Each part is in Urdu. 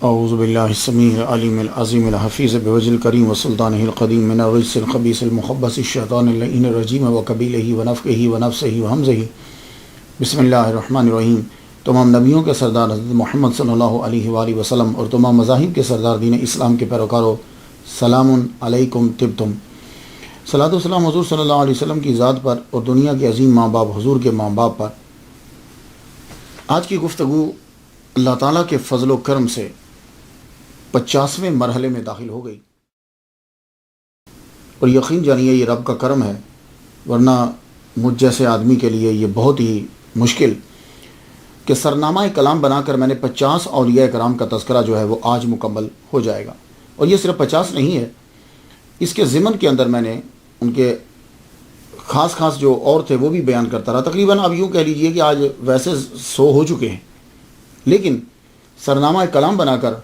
اعوذ باللہ السمیع العلیم العظیم الحفیظ بوجہ الکریم وسلطانہ القدیم من الرجس الخبیث المخبث الشیطان اللعین الرجیم وقبیلہ ونفخہ ونفثہ وہمزہ۔ بسم اللہ الرحمن الرحیم۔ تمام نبیوں کے سردار حضرت محمد صلی اللہ علیہ وآلہ وسلم اور تمام مذاہب کے سردار دین اسلام کے پیروکاروں، سلام علیکم طبتم۔ صلاۃ و سلام حضور صلی اللہ علیہ وسلم کی ذات پر اور دنیا کے عظیم ماں باپ حضور کے ماں باپ پر۔ آج کی گفتگو اللہ تعالیٰ کے فضل و کرم سے 50ویں مرحلے میں داخل ہو گئی، اور یقین جانیے یہ رب کا کرم ہے، ورنہ مجھ جیسے آدمی کے لیے یہ بہت ہی مشکل کہ سرنامہ کلام بنا کر میں نے 50 اولیاء کرام کا تذکرہ جو ہے وہ آج مکمل ہو جائے گا۔ اور یہ صرف 50 نہیں ہے، اس کے ضمن کے اندر میں نے ان کے خاص جو اور تھے وہ بھی بیان کرتا رہا۔ تقریباً اب یوں کہہ لیجئے کہ آج ویسے 100 ہو چکے ہیں، لیکن سرنامہ کلام بنا کر،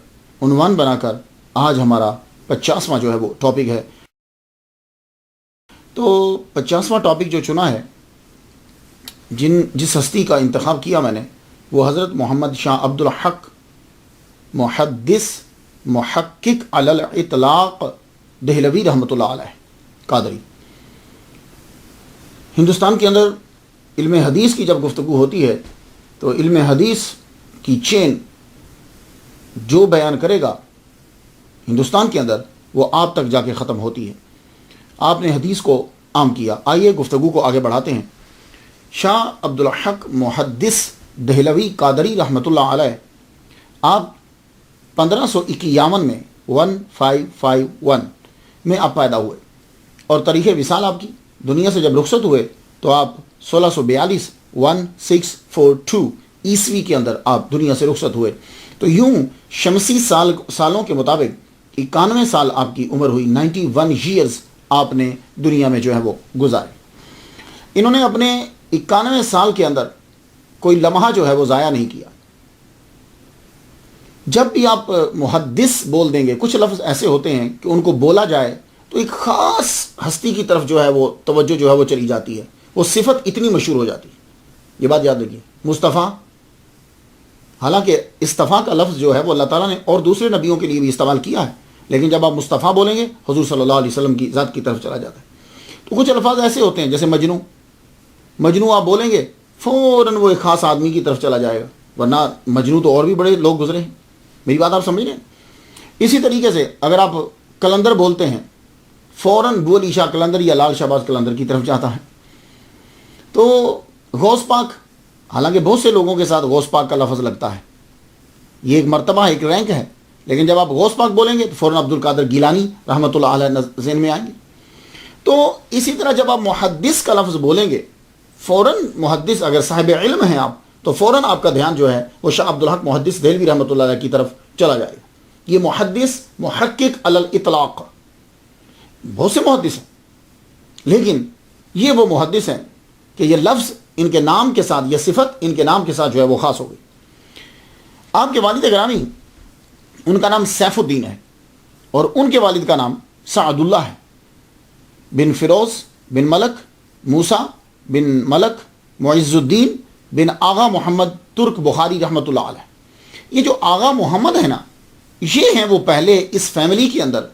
عنوان بنا کر آج ہمارا 50واں جو ہے وہ ٹاپک ہے۔ تو 50واں ٹاپک جو چنا ہے، جس ہستی کا انتخاب کیا میں نے، وہ حضرت محمد شاہ عبد الحق محدث محقق علی الاطلاق دہلوی رحمۃ اللہ علیہ قادری۔ ہندوستان کے اندر علم حدیث کی جب گفتگو ہوتی ہے تو علم حدیث کی چین جو بیان کرے گا ہندوستان کے اندر، وہ آپ تک جا کے ختم ہوتی ہے۔ آپ نے حدیث کو عام کیا۔ آئیے گفتگو کو آگے بڑھاتے ہیں۔ شاہ عبد الحق محدث دہلوی قادری رحمۃ اللہ علیہ، آپ 1551 میں 1551 میں آپ پیدا ہوئے، اور تاریخ وصال آپ کی دنیا سے جب رخصت ہوئے تو آپ 1642 1642 عیسوی کے اندر آپ دنیا سے رخصت ہوئے۔ تو یوں شمسی سالوں کے مطابق 91 سال آپ کی عمر ہوئی۔ 91 ایئرز آپ نے دنیا میں جو ہے وہ گزارے۔ انہوں نے اپنے 91 سال کے اندر کوئی لمحہ جو ہے وہ ضائع نہیں کیا۔ جب بھی آپ محدث بول دیں گے، کچھ لفظ ایسے ہوتے ہیں کہ ان کو بولا جائے تو ایک خاص ہستی کی طرف جو ہے وہ توجہ جو ہے وہ چلی جاتی ہے، وہ صفت اتنی مشہور ہو جاتی ہے۔ یہ بات یاد رکھیے، مصطفیٰ، حالانکہ استفاء کا لفظ جو ہے وہ اللہ تعالیٰ نے اور دوسرے نبیوں کے لیے بھی استعمال کیا ہے، لیکن جب آپ مصطفیٰ بولیں گے حضور صلی اللہ علیہ وسلم کی ذات کی طرف چلا جاتا ہے۔ تو کچھ الفاظ ایسے ہوتے ہیں جیسے مجنو آپ بولیں گے فوراً وہ ایک خاص آدمی کی طرف چلا جائے گا، ورنہ مجنو تو اور بھی بڑے لوگ گزرے ہیں۔ میری بات آپ سمجھ رہے ہیں؟ اسی طریقے سے اگر آپ کلندر بولتے ہیں، فوراً بو علی شاہ کلندر یا لال شہباز کلندر کی طرف جاتا ہے۔ تو غوث پاک، حالانکہ بہت سے لوگوں کے ساتھ غوث پاک کا لفظ لگتا ہے، یہ ایک مرتبہ ایک رینک ہے، لیکن جب آپ غوث پاک بولیں گے تو فوراً عبد القادر گیلانی رحمۃ اللہ علیہ ذہن میں آئیں گے۔ تو اسی طرح جب آپ محدث کا لفظ بولیں گے، فوراً محدث اگر صاحب علم ہیں آپ، تو فوراً آپ کا دھیان جو ہے وہ شاہ عبد الحق محدث دہلوی رحمۃ اللہ علیہ کی طرف چلا جائے گا۔ یہ محدث محقق علی الاطلاق، بہت سے محدث ہیں، لیکن یہ وہ محدث ہیں کہ یہ لفظ ان کے نام کے ساتھ، یہ صفت ان کے نام کے ساتھ جو ہے وہ خاص ہو گئی۔ آپ کے والد گرامی، ان کا نام سیف الدین ہے، اور ان کے والد کا نام سعد اللہ ہے، بن فیروز بن ملک موسیٰ بن ملک معز الدین بن آغا محمد ترک بخاری رحمۃ اللہ علیہ۔ یہ جو آغا محمد ہے نا، یہ ہیں وہ پہلے اس فیملی کے اندر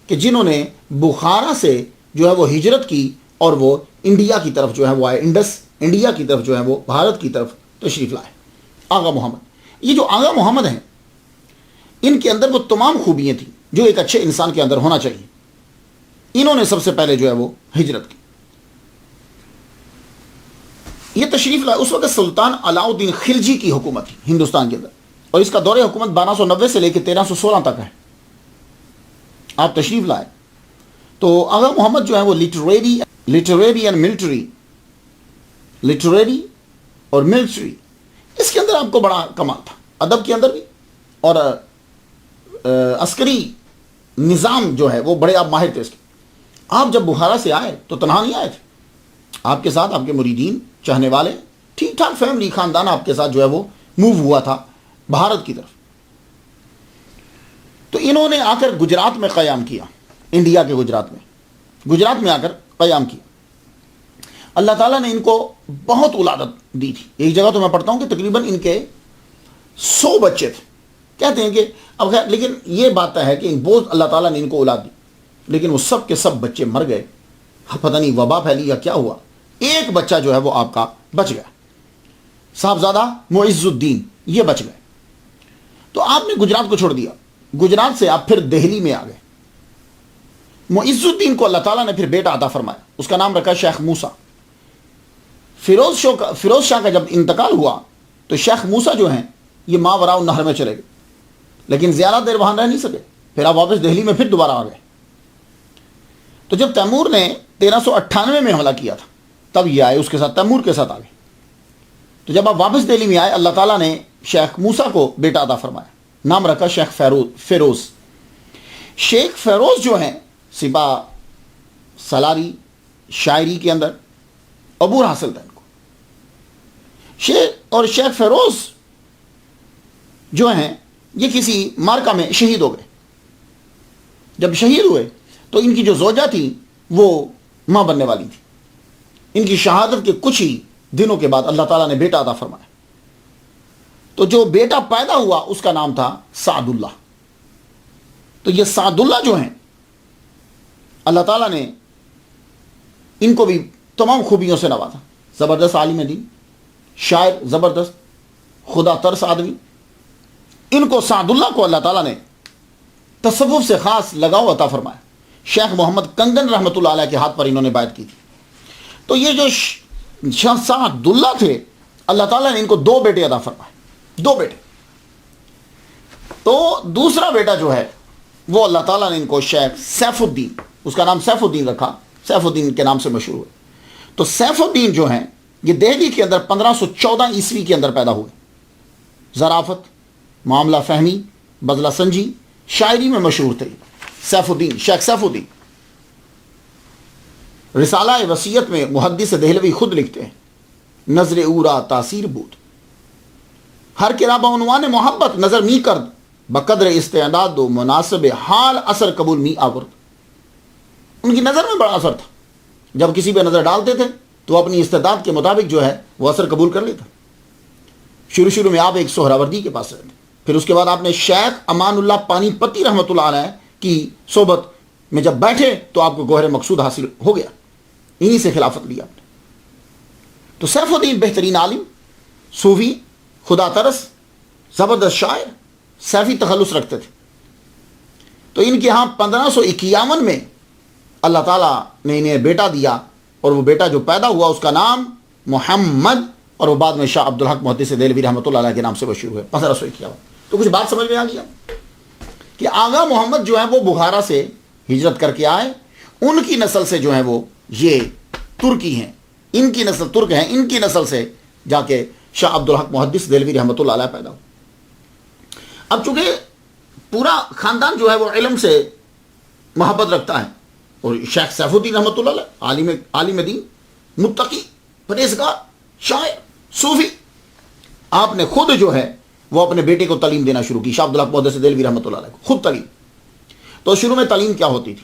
کہ جنہوں نے بخارا سے جو ہے وہ ہجرت کی اور وہ انڈیا کی طرف جو ہے وہ آئے، انڈیا کی طرف جو ہے وہ بھارت کی طرف تشریف لائے۔ آغا محمد، یہ جو آغا محمد ہیں، ان کے اندر وہ تمام خوبیاں تھیں جو ایک اچھے انسان کے اندر ہونا چاہیے۔ انہوں نے سب سے پہلے جو ہے وہ ہجرت کی، یہ تشریف لائے۔ اس وقت سلطان علاء الدین خلجی کی حکومت تھی ہندوستان کے اندر، اور اس کا دور حکومت 1290 سے لے کے 1316 تک ہے۔ آپ تشریف لائے تو آغا محمد جو ہے وہ لٹریری اور ملٹری، اس کے اندر آپ کو بڑا کمال تھا، ادب کے اندر بھی، اور عسکری نظام جو ہے وہ بڑے آپ ماہر تھے اس کے۔ آپ جب بخارا سے آئے تو تنہا نہیں آئے تھے، آپ کے ساتھ آپ کے مریدین، چاہنے والے، ٹھیک ٹھاک فیملی، خاندان آپ کے ساتھ جو ہے وہ موو ہوا تھا بھارت کی طرف۔ تو انہوں نے آ کر گجرات میں قیام کیا، انڈیا کے گجرات میں آ کر قیام کیا۔ اللہ تعالیٰ نے ان کو بہت ولادت دی تھی۔ ایک جگہ تو میں پڑھتا ہوں کہ تقریباً ان کے 100 بچے تھے، کہتے ہیں کہ اب خیر، لیکن یہ بات ہے کہ بہت اللہ تعالیٰ نے ان کو اولاد دی، لیکن وہ سب کے سب بچے مر گئے، پتہ نہیں وبا پھیلی یا کیا ہوا، ایک بچہ جو ہے وہ آپ کا بچ گیا، صاحبزادہ معز الدین، یہ بچ گئے۔ تو آپ نے گجرات کو چھوڑ دیا، گجرات سے آپ پھر دہلی میں آ گئے۔ معز الدین کو اللہ تعالیٰ نے پھر بیٹا عطا فرمایا، اس کا نام رکھا شیخ موسیٰ۔ فیروز شاہ کا جب انتقال ہوا تو شیخ موسیٰ جو ہیں یہ ماوراء النہر میں چلے گئے، لیکن زیادہ دیر وہاں رہ نہیں سکے، پھر آپ واپس دہلی میں پھر دوبارہ آ گئے۔ تو جب تیمور نے 1398 میں حملہ کیا تھا تب یہ آئے، اس کے ساتھ تیمور کے ساتھ آ گئے۔ تو جب آپ واپس دہلی میں آئے، اللہ تعالیٰ نے شیخ موسیٰ کو بیٹا عطا فرمایا، نام رکھا شیخ فیروز۔ شیخ فیروز جو ہیں سپاہ سالاری شاعری کے اندر عبور حاصل تھا ان کو۔ شیخ فیروز جو ہیں یہ کسی مارکہ میں شہید ہو گئے۔ جب شہید ہوئے تو ان کی جو زوجہ تھی وہ ماں بننے والی تھی۔ ان کی شہادت کے کچھ ہی دنوں کے بعد اللہ تعالیٰ نے بیٹا عطا فرمایا۔ تو جو بیٹا پیدا ہوا اس کا نام تھا سعد اللہ۔ تو یہ سعد اللہ جو ہیں اللہ تعالیٰ نے ان کو بھی تمام خوبیوں سے نوازا، زبردست عالم دین، شاعر زبردست، خدا ترس آدمی۔ ان کو سعد اللہ کو اللہ تعالیٰ نے تصوف سے خاص لگاؤ عطا فرمایا۔ شیخ محمد کنگن رحمۃ اللہ علیہ کے ہاتھ پر انہوں نے بیعت کی تھی۔ تو یہ جو سعد اللہ تھے، اللہ تعالیٰ نے ان کو 2 بیٹے عطا فرمائے، 2 بیٹے۔ تو دوسرا بیٹا جو ہے وہ اللہ تعالیٰ نے ان کو شیخ سیف الدین، اس کا نام سیف الدین رکھا، سیف الدین کے نام سے مشہور ہوئے۔ تو سیف الدین جو ہیں یہ دہلی کے اندر 1514 عیسوی کے اندر پیدا ہوئے۔ ظرافت، معاملہ فہمی، بدلہ سنجی، شاعری میں مشہور تھے سیف الدین، شیخ سیف الدین۔ رسالہ وصیت میں محدث دہلوی خود لکھتے ہیں، نظر اورا تاثیر بود، ہر کرابہ عنوان محبت نظر می کرد، بقدر استعداد و مناسب حال اثر قبول می آورد۔ ان کی نظر میں بڑا اثر تھا، جب کسی پہ نظر ڈالتے تھے تو اپنی استعداد کے مطابق جو ہے وہ اثر قبول کر لیتا۔ شروع میں آپ ایک سہراوردی کے پاس رہتے، پھر اس کے بعد آپ نے شیخ امان اللہ پانی پتی رحمۃ اللہ علیہ کی صحبت میں جب بیٹھے تو آپ کو گوہر مقصود حاصل ہو گیا، انہی سے خلافت لی آپ نے۔ تو سیف الدین بہترین عالم، صوفی، خدا ترس، زبردست شاعر، سیفی تخلص رکھتے تھے۔ تو ان کے ہاں 1551 میں اللہ تعالیٰ نے انہیں بیٹا دیا، اور وہ بیٹا جو پیدا ہوا اس کا نام محمد، اور وہ بعد میں شاہ عبدالحق محدث دہلوی رحمۃ اللہ علیہ کے نام سے مشہور ہوئے 1551۔ تو کچھ بات سمجھ میں آ گیا کہ آغا محمد جو ہے وہ بخارا سے ہجرت کر کے آئے، ان کی نسل سے جو ہے وہ یہ ترکی ہیں، ان کی نسل ترک ہیں، ان کی نسل سے جا کے شاہ عبدالحق محدث دہلوی رحمۃ اللہ علیہ پیدا ہو۔ اب چونکہ پورا خاندان جو ہے وہ علم سے محبت رکھتا ہے، اور شیخ سیف الدین رحمۃ اللہ علیہ عالم دین، متقی، پرہیزگار، شاعر، صوفی، آپ نے خود جو ہے وہ اپنے بیٹے کو تعلیم دینا شروع کی، شاہ عبدالحق محدث دہلوی رحمۃ اللہ علیہ کو خود تعلیم۔ تو شروع میں تعلیم کیا ہوتی تھی؟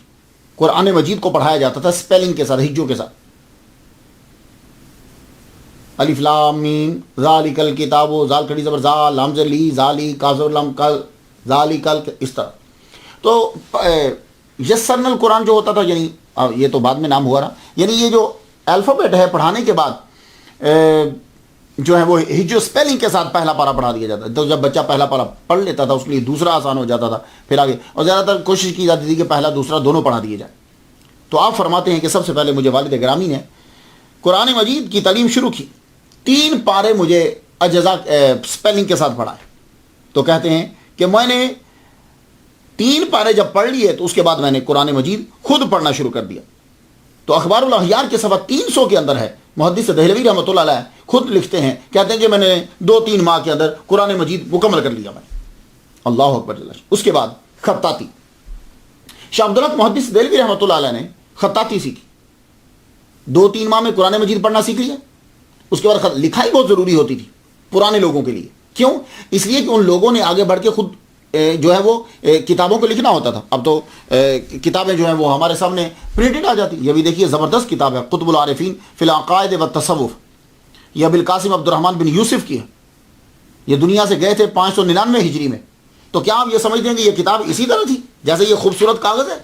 قرآن مجید کو پڑھایا جاتا تھا اسپیلنگ کے ساتھ، ہجوں کے ساتھ، الف لام میم ذالک الکتاب، زال کھڑی زبر زا، لام زر لی، ذالی کاذر لام کل، ذالکل، اس طرح۔ تو یسرنا القرآن جو ہوتا تھا، یعنی یہ تو بعد میں نام ہوا رہا، یعنی یہ جو الفابیٹ ہے پڑھانے کے بعد جو ہے وہ ہجو اسپیلنگ کے ساتھ پہلا پارا پڑھا دیا جاتا ہے۔ تو جب بچہ پہلا پارا پڑھ لیتا تھا اس کے لیے دوسرا آسان ہو جاتا تھا پھر آگے، اور زیادہ تر کوشش کی جاتی تھی کہ پہلا دوسرا دونوں پڑھا دیے جائے۔ تو آپ فرماتے ہیں کہ سب سے پہلے مجھے والد گرامی نے قرآن مجید کی تعلیم شروع کی، 3 پارے مجھے اجزا اسپیلنگ کے ساتھ پڑھائے۔ تو کہتے ہیں کہ میں نے 3 پارے جب پڑھ لیے تو اس کے بعد میں نے قرآن مجید خود پڑھنا شروع کر دیا۔ تو اخبار الاحیار کے صفحہ 300 کے اندر ہے، محدث دہلوی رحمۃ اللہ علیہ خود لکھتے ہیں، کہتے ہیں کہ میں نے 2-3 ماہ کے اندر قرآن مجید مکمل کر لیا میں۔ اللہ اکبر۔ اس کے بعد خطاطی، شاہ عبدالحق محدث دہلوی رحمۃ اللہ علیہ نے خطاطی سیکھی، 2-3 ماہ میں قرآن مجید پڑھنا سیکھ لیا۔ اس کے بعد لکھائی بہت ضروری ہوتی تھی پرانے لوگوں کے لیے، کیوں؟ اس لیے کہ ان لوگوں نے آگے بڑھ کے خود جو ہے وہ کتابوں کو لکھنا ہوتا تھا۔ اب تو کتابیں جو ہیں وہ ہمارے سامنے پرنٹڈ آ جاتی۔ یہ بھی دیکھیے زبردست کتاب ہے، قطب العارفین فی العقائد والتصوف، یہ ابوالقاسم عبد الرحمن بن یوسف کی ہے۔ یہ دنیا سے گئے تھے 599 ہجری میں، تو کیا آپ یہ سمجھتے ہیں کہ یہ کتاب اسی طرح تھی جیسے یہ خوبصورت کاغذ ہے؟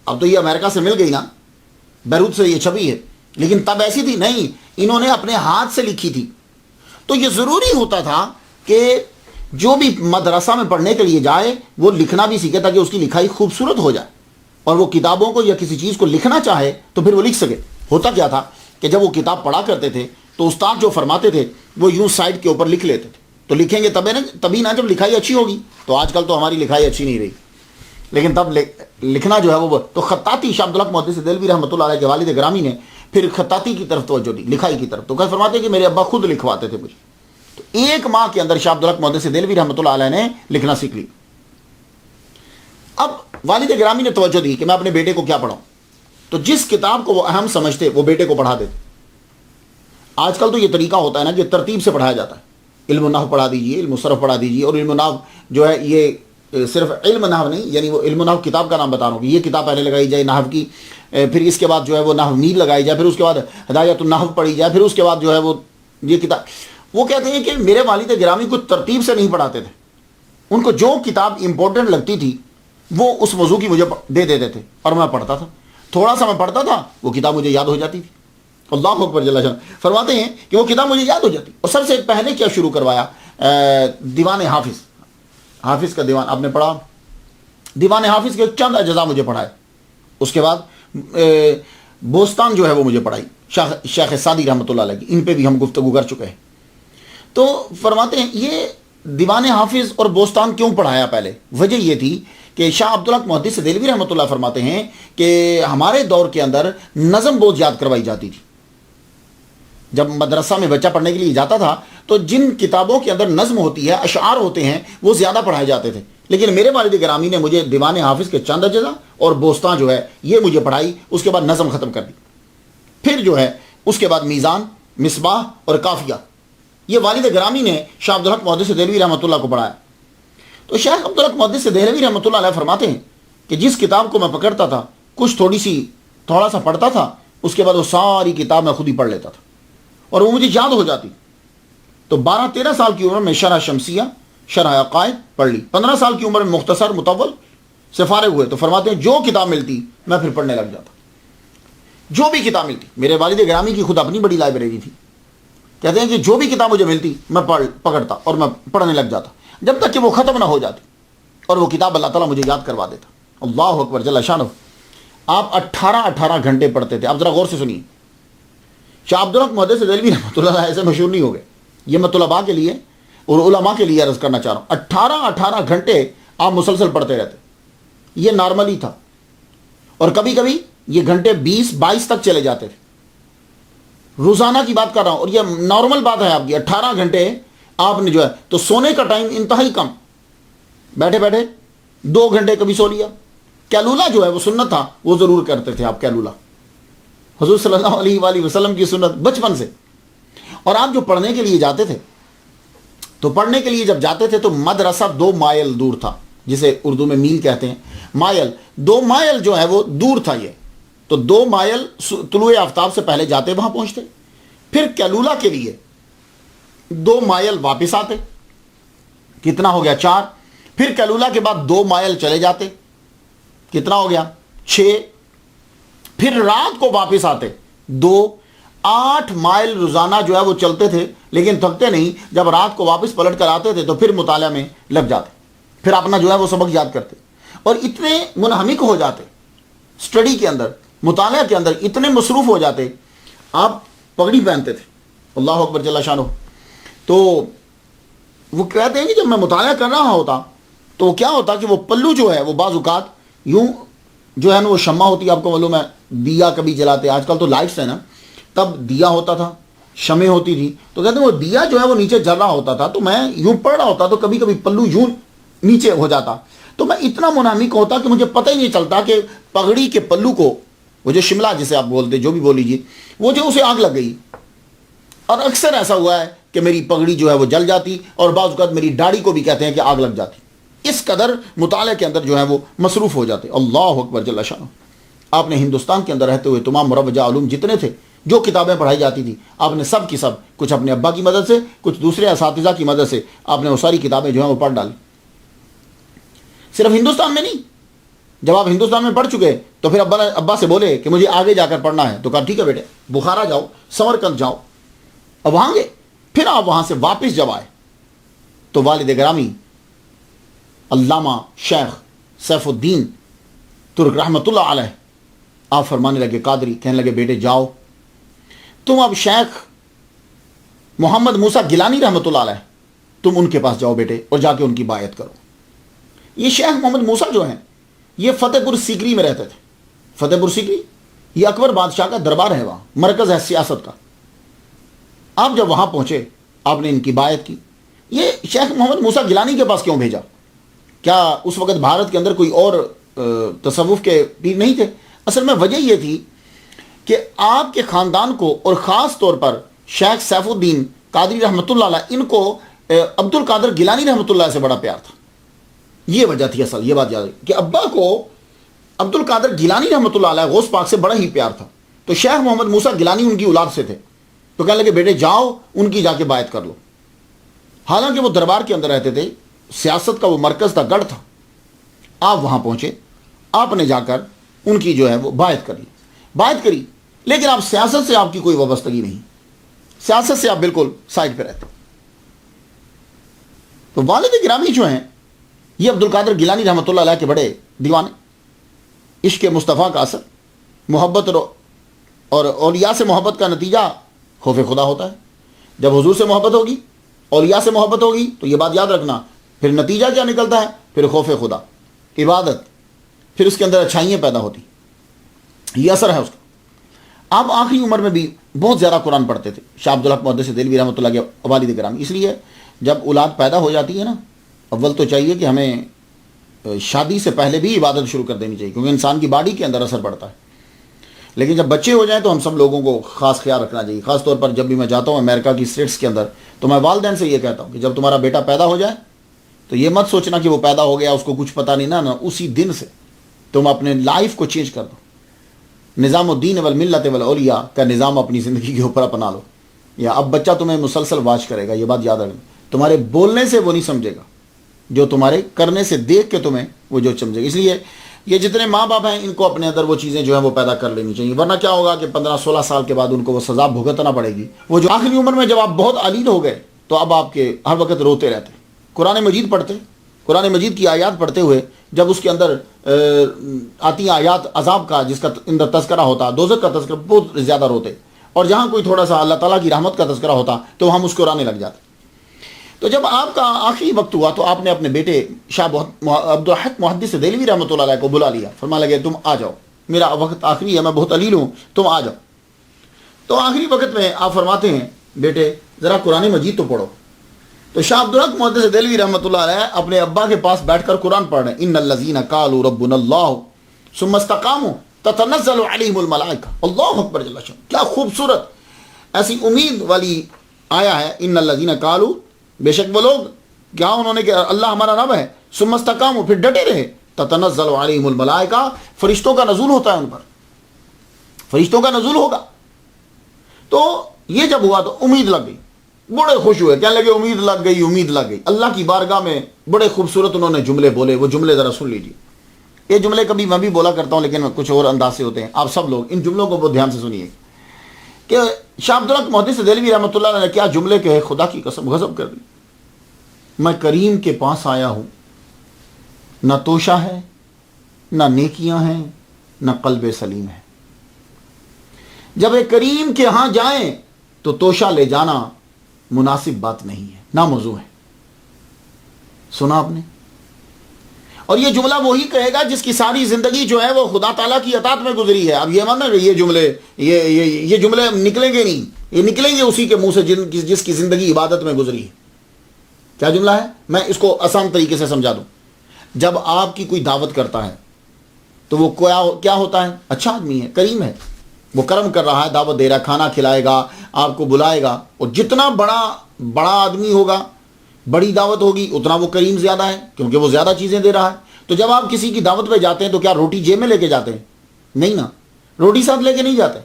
اب تو یہ امریکہ سے مل گئی نا، بیروت سے یہ چھپی ہے، لیکن تب ایسی تھی نہیں، انہوں نے اپنے ہاتھ سے لکھی تھی۔ تو یہ ضروری ہوتا تھا کہ جو بھی مدرسہ میں پڑھنے کے لیے جائے وہ لکھنا بھی سیکھے تاکہ اس کی لکھائی خوبصورت ہو جائے، اور وہ کتابوں کو یا کسی چیز کو لکھنا چاہے تو پھر وہ لکھ سکے۔ ہوتا کیا تھا کہ جب وہ کتاب پڑھا کرتے تھے تو استاد جو فرماتے تھے وہ یوں سائڈ کے اوپر لکھ لیتے تھے، تو لکھیں گے تبھی نا جب لکھائی اچھی ہوگی۔ تو آج کل تو ہماری لکھائی اچھی نہیں رہی، لیکن تب لکھنا جو ہے وہ تو خطاطی شاہ عبدالحق محدث دہلوی رحمۃ اللہ علیہ کے والد گرامی نے پھر خطاطی کی طرف توجہ دی، لکھائی کی طرف۔ تو کہ فرماتے ہیں کہ میرے ابا خود لکھواتے تھے مجھے، تو 1 ماہ کے اندر شاہ عبدالحق محدث دہلوی رحمۃ اللہ علیہ نے لکھنا سیکھ لی۔ اب والد گرامی نے توجہ دی کہ میں اپنے بیٹے کو کیا پڑھاؤں، تو جس کتاب کو وہ اہم سمجھتے وہ بیٹے کو پڑھا دیتے۔ آج کل تو یہ طریقہ ہوتا ہے نا کہ ترتیب سے پڑھایا جاتا ہے، علم النحو پڑھا دیجئے، علم الصرف پڑھا دیجئے، اور علم النحو جو ہے یہ صرف علم نحو نہیں، یعنی وہ علم النحو کتاب کا نام بتا رہا ہوں کہ یہ کتاب پہلے لگائی جائے نحو کی، پھر اس کے بعد جو ہے وہ نحو میر لگائی جائے، پھر اس کے بعد ہدایت النحو پڑھی جائے، پھر اس کے بعد جو ہے وہ یہ کتاب۔ وہ کہتے ہیں کہ میرے والد گرامی کو ترتیب سے نہیں پڑھاتے تھے، ان کو جو کتاب امپورٹنٹ لگتی تھی وہ اس موضوع کی مجھے دے دیتے تھے اور میں پڑھتا تھا، تھوڑا سا میں پڑھتا تھا وہ کتاب مجھے یاد ہو جاتی تھی۔ اللہ اکبر جل شانہ، فرماتے ہیں کہ وہ کتاب مجھے یاد ہو جاتی۔ اور سب سے پہلے کیا شروع کروایا؟ دیوان حافظ، حافظ کا دیوان آپ نے پڑھا، دیوان حافظ کے چند اجزاء مجھے پڑھائے۔ اس کے بعد بوستان جو ہے وہ مجھے پڑھائی، شیخ سعدی رحمۃ اللہ علیہ کی، ان پہ بھی ہم گفتگو کر چکے ہیں۔ تو فرماتے ہیں یہ دیوان حافظ اور بوستان کیوں پڑھایا پہلے؟ وجہ یہ تھی کہ شاہ عبدالحق محدث دہلوی رحمۃ اللہ فرماتے ہیں کہ ہمارے دور کے اندر نظم بہت یاد کروائی جاتی تھی۔ جب مدرسہ میں بچہ پڑھنے کے لیے جاتا تھا تو جن کتابوں کے اندر نظم ہوتی ہے، اشعار ہوتے ہیں، وہ زیادہ پڑھائے جاتے تھے، لیکن میرے والد گرامی نے مجھے دیوان حافظ کے چند اجزاء اور بوستان جو ہے یہ مجھے پڑھائی، اس کے بعد نظم ختم کر دی۔ پھر جو ہے اس کے بعد میزان، مصباح اور کافیہ، یہ والد گرامی نے شاہ عبدالحق محدث دہلوی رحمۃ اللہ کو پڑھایا۔ تو شیخ عبدالحق محدث دہلوی رحمۃ اللہ علیہ فرماتے ہیں کہ جس کتاب کو میں پکڑتا تھا کچھ تھوڑا سا پڑھتا تھا، اس کے بعد وہ ساری کتاب میں خود ہی پڑھ لیتا تھا اور وہ مجھے یاد ہو جاتی۔ تو 12-13 سال کی عمر میں شرح شمسیہ، شرح عقائد پڑھ لی، 15 سال کی عمر میں مختصر مطول سے فارغ ہوئے۔ تو فرماتے ہیں جو کتاب ملتی میں پھر پڑھنے لگ جاتا، جو بھی کتاب ملتی۔ میرے والد گرامی کی خود اپنی بڑی لائبریری تھی، کہتے ہیں کہ جو بھی کتاب مجھے ملتی میں پکڑتا اور میں پڑھنے لگ جاتا جب تک کہ وہ ختم نہ ہو جاتی، اور وہ کتاب اللہ تعالیٰ مجھے یاد کروا دیتا۔ اللہ اکبر جل شانہ۔ آپ 18 گھنٹے پڑھتے تھے۔ اب ذرا غور سے سنیے، شاہ عبدالحق محدث دہلوی رحمۃ اللہ علیہ ایسے مشہور نہیں ہو گئے، یہ میں طلباء کے لیے اور علماء کے لیے عرض کرنا چاہ رہا ہوں۔ 18 گھنٹے آپ مسلسل پڑھتے رہتے، یہ نارمل ہی تھا، اور کبھی کبھی یہ گھنٹے 20-22 تک چلے جاتے تھے۔ روزانہ کی بات کر رہا ہوں، اور یہ نارمل بات ہے آپ کی۔ 18 گھنٹے آپ نے جو ہے، تو سونے کا ٹائم انتہائی کم، بیٹھے بیٹھے 2 گھنٹے کبھی سو لیا۔ کیلولہ جو ہے وہ سنت تھا، وہ ضرور کرتے تھے آپ کیلولہ، حضور صلی اللہ علیہ وآلہ وسلم کی سنت بچپن سے۔ اور آپ جو پڑھنے کے لیے جاتے تھے، تو پڑھنے کے لیے جب جاتے تھے تو مدرسہ 2 مائل دور تھا، جسے اردو میں میل کہتے ہیں، مائل 2 مائل جو ہے وہ دور تھا یہ۔ تو 2 مائل طلوع آفتاب سے پہلے جاتے، وہاں پہنچتے، پھر کیلولہ کے لیے 2 مائل واپس آتے، کتنا ہو گیا 4، پھر کیلولہ کے بعد 2 مائل چلے جاتے، کتنا ہو گیا 6، پھر رات کو واپس آتے 2، 8 مائل روزانہ جو ہے وہ چلتے تھے، لیکن تھکتے نہیں۔ جب رات کو واپس پلٹ کر آتے تھے تو پھر مطالعہ میں لگ جاتے، پھر اپنا جو ہے وہ سبق یاد کرتے، اور اتنے منہمک ہو جاتے اسٹڈی کے اندر، مطالعہ کے اندر اتنے مصروف ہو جاتے۔ آپ پگڑی پہنتے تھے، اللہ اکبر جل شانہ۔ تو وہ کہتے ہیں کہ جب میں مطالعہ کر رہا ہوتا تو کیا ہوتا کہ وہ پلو جو ہے وہ بعض اوقات یوں جو ہے نا، وہ شمع ہوتی ہے، آپ کو معلوم ہے، دیا کبھی جلاتے، آج کل تو لائٹس ہیں نا، تب دیا ہوتا تھا، شمع ہوتی تھی، تو کہتے ہیں وہ دیا جو ہے وہ نیچے جل رہا ہوتا تھا، تو میں یوں پڑھ رہا ہوتا تو کبھی کبھی پلو یوں نیچے ہو جاتا، تو میں اتنا منہمک ہوتا کہ مجھے پتہ ہی نہیں چلتا کہ پگڑی کے پلو کو، وہ جو شملہ جسے آپ بولتے، جو بھی بول لیجیے، وہ جو اسے آگ لگ گئی۔ اور اکثر ایسا ہوا ہے کہ میری پگڑی جو ہے وہ جل جاتی، اور بعض اوقات میری داڑھی کو بھی کہتے ہیں کہ آگ لگ جاتی، اس قدر مطالعے کے اندر جو ہے وہ مصروف ہو جاتے۔ اللہ اکبر جل شانہ۔ آپ نے ہندوستان کے اندر رہتے ہوئے تمام مروجہ علوم جتنے تھے، جو کتابیں پڑھائی جاتی تھی، آپ نے سب کی سب، کچھ اپنے ابا کی مدد سے، کچھ دوسرے اساتذہ کی مدد سے، آپ نے وہ ساری کتابیں جو ہیں وہ پڑھ ڈالی۔ صرف ہندوستان میں نہیں. جب آپ ہندوستان میں پڑھ چکے تو پھر ابا سے بولے کہ مجھے آگے جا کر پڑھنا ہے, تو کہا ٹھیک ہے بیٹے, بخارا جاؤ, سمرقند جاؤ. اب وہاں گئے. پھر آپ وہاں سے واپس جب آئے تو والد گرامی علامہ شیخ سیف الدین ترک رحمۃ اللہ علیہ آپ فرمانے لگے قادری, کہنے لگے بیٹے جاؤ تم اب شیخ محمد موسیٰ گیلانی رحمۃ اللہ علیہ تم ان کے پاس جاؤ بیٹے اور جا کے ان کی بایعت کرو. یہ شیخ محمد موسیٰ جو ہیں یہ فتح پور سیکری میں رہتے تھے. فتح پور سیکری یہ اکبر بادشاہ کا دربار ہے, وہاں مرکز ہے سیاست کا. آپ جب وہاں پہنچے آپ نے ان کی بایعت کی. یہ شیخ محمد موسیٰ گیلانی کے پاس کیوں بھیجا؟ کیا اس وقت بھارت کے اندر کوئی اور تصوف کے پیر نہیں تھے؟ اصل میں وجہ یہ تھی کہ آپ کے خاندان کو اور خاص طور پر شیخ سیف الدین قادری رحمۃ اللہ علیہ ان کو عبد القادر گیلانی رحمۃ اللہ سے بڑا پیار تھا. یہ وجہ تھی اصل, یہ بات یاد ہے کہ ابا کو عبد القادر گیلانی رحمۃ اللہ علیہ غوث پاک سے بڑا ہی پیار تھا. تو شیخ محمد موسیٰ گیلانی ان کی اولاد سے تھے. تو کہنے لگے بیٹے جاؤ ان کی جا کے بایعت کر لو. حالانکہ وہ دربار کے اندر رہتے تھے, سیاست کا وہ مرکز تھا, گڑھ تھا. آپ وہاں پہنچے, آپ نے جا کر ان کی جو ہے وہ بایعت کر لی. بایعت کری, لیکن آپ سیاست سے آپ کی کوئی وابستگی نہیں, سیاست سے آپ بالکل سائڈ پہ رہتے. تو والد گرامی جو ہیں یہ عبد القادر گیلانی رحمۃ اللہ علیہ کے بڑے دیوانے. عشق مصطفیٰ کا اثر, محبت اور اولیاء سے محبت کا نتیجہ خوف خدا ہوتا ہے. جب حضور سے محبت ہوگی, اولیاء سے محبت ہوگی, تو یہ بات یاد رکھنا, پھر نتیجہ کیا نکلتا ہے؟ پھر خوف خدا, عبادت, پھر اس کے اندر اچھائیاں پیدا ہوتی. یہ اثر ہے اس کا. آپ آخری عمر میں بھی بہت زیادہ قرآن پڑھتے تھے. شاہ عبدالحق محدث دہلوی رحمۃ اللہ کے والد گرامی. اس لیے جب اولاد پیدا ہو جاتی ہے نا, اول تو چاہیے کہ ہمیں شادی سے پہلے بھی عبادت شروع کر دینی چاہیے, کیونکہ انسان کی باڈی کے اندر اثر پڑتا ہے. لیکن جب بچے ہو جائیں تو ہم سب لوگوں کو خاص خیال رکھنا چاہیے. خاص طور پر جب بھی میں جاتا ہوں امریکہ کی اسٹیٹس کے اندر, تو میں والدین سے یہ کہتا ہوں کہ جب تمہارا بیٹا پیدا ہو جائے تو یہ مت سوچنا کہ وہ پیدا ہو گیا اس کو کچھ پتہ نہیں, نا اسی دن سے تم اپنے لائف کو چینج کر دو. نظام الدین والملت والاولیاء کا نظام اپنی زندگی کے اوپر اپنا لو. یا اب بچہ تمہیں مسلسل واچ کرے گا, یہ بات یاد رکھنا. تمہارے بولنے سے وہ نہیں سمجھے گا, جو تمہارے کرنے سے دیکھ کے تمہیں وہ جو سمجھے گا. اس لیے یہ جتنے ماں باپ ہیں ان کو اپنے اندر وہ چیزیں جو ہیں وہ پیدا کر لینی چاہیے, ورنہ کیا ہوگا کہ 15-16 سال کے بعد ان کو وہ سزا بھگتنا پڑے گی. وہ جو آخری عمر میں جب آپ بہت علیل ہو گئے تو اب آپ کے ہر وقت روتے رہتے, قرآن مجید پڑھتے, قرآن مجید کی آیات پڑھتے ہوئے جب اس کے اندر آتی ہیں آیات عذاب کا جس کا اندر تذکرہ ہوتا, دوزخ کا تذکرہ, بہت زیادہ روتے. اور جہاں کوئی تھوڑا سا اللہ تعالیٰ کی رحمت کا تذکرہ ہوتا تو ہم اس کو رونے لگ جاتے. تو جب آپ کا آخری وقت ہوا تو آپ نے اپنے بیٹے شاہ عبدالحق محدث دہلوی رحمۃ اللہ علیہ کو بلا لیا. فرمانے لگے تم آ جاؤ, میرا وقت آخری ہے, میں بہت علیل ہوں, تم آ جاؤ. تو آخری وقت میں آپ فرماتے ہیں بیٹے ذرا قرآن مجید تو پڑھو. تو شاہ عبدالحق محدث دہلوی رحمۃ اللہ علیہ اپنے ابا کے پاس بیٹھ کر قرآن پڑھ رہے ہیں. ان الذین قالوا ربنا اللہ ثم استقاموا تتنزل علیہم الملائکہ. اللہ اکبر جل شانہ, کیا خوبصورت ایسی امید والی آیا ہے. ان الذین قالوا, بے شک وہ لوگ کیا انہوں نے کہ اللہ ہمارا رب ہے, ثم استقاموا, پھر ڈٹے رہے, تتنزل علیہم الملائکہ, فرشتوں کا نزول ہوتا ہے ان پر, فرشتوں کا نزول ہوگا. تو یہ جب ہوا تو امید لگ گئی, بڑے خوش ہوئے, کہنے لگے امید لگ گئی, امید لگ گئی. اللہ کی بارگاہ میں بڑے خوبصورت انہوں نے جملے بولے. وہ جملے ذرا سن لیجیے. یہ جملے کبھی میں بھی بولا کرتا ہوں لیکن کچھ اور انداز سے ہوتے ہیں. آپ سب لوگ ان جملوں کو بہت دھیان سے سنیے کہ شاہ عبدالحق محدث دہلوی رحمۃ اللہ علیہ نے کیا جملے کہے, خدا کی قسم غضب کر دی. میں کریم کے پاس آیا ہوں, نہ توشہ ہے, نہ نیکیاں ہیں, نہ قلب سلیم ہے. جب ایک کریم کے ہاں جائیں تو توشہ لے جانا مناسب بات نہیں ہے, ناموضوع ہے. سنا آپ نے؟ اور یہ جملہ وہی کہے گا جس کی ساری زندگی جو ہے وہ خدا تعالیٰ کی اطاعت میں گزری ہے. اب یہ ماننا کہ یہ جملے یہ جملے نکلیں گے نہیں, یہ نکلیں گے اسی کے منہ سے جس کی زندگی عبادت میں گزری ہے. کیا جملہ ہے؟ میں اس کو آسان طریقے سے سمجھا دوں. جب آپ کی کوئی دعوت کرتا ہے تو وہ کیا ہوتا ہے؟ اچھا آدمی ہے, کریم ہے, وہ کرم کر رہا ہے, دعوت دے رہا ہے, کھانا کھلائے گا, آپ کو بلائے گا. اور جتنا بڑا آدمی ہوگا, بڑی دعوت ہوگی, اتنا وہ کریم زیادہ ہے کیونکہ وہ زیادہ چیزیں دے رہا ہے. تو جب آپ کسی کی دعوت پہ جاتے ہیں تو کیا روٹی جیب میں لے کے جاتے ہیں؟ نہیں نا, روٹی ساتھ لے کے نہیں جاتے.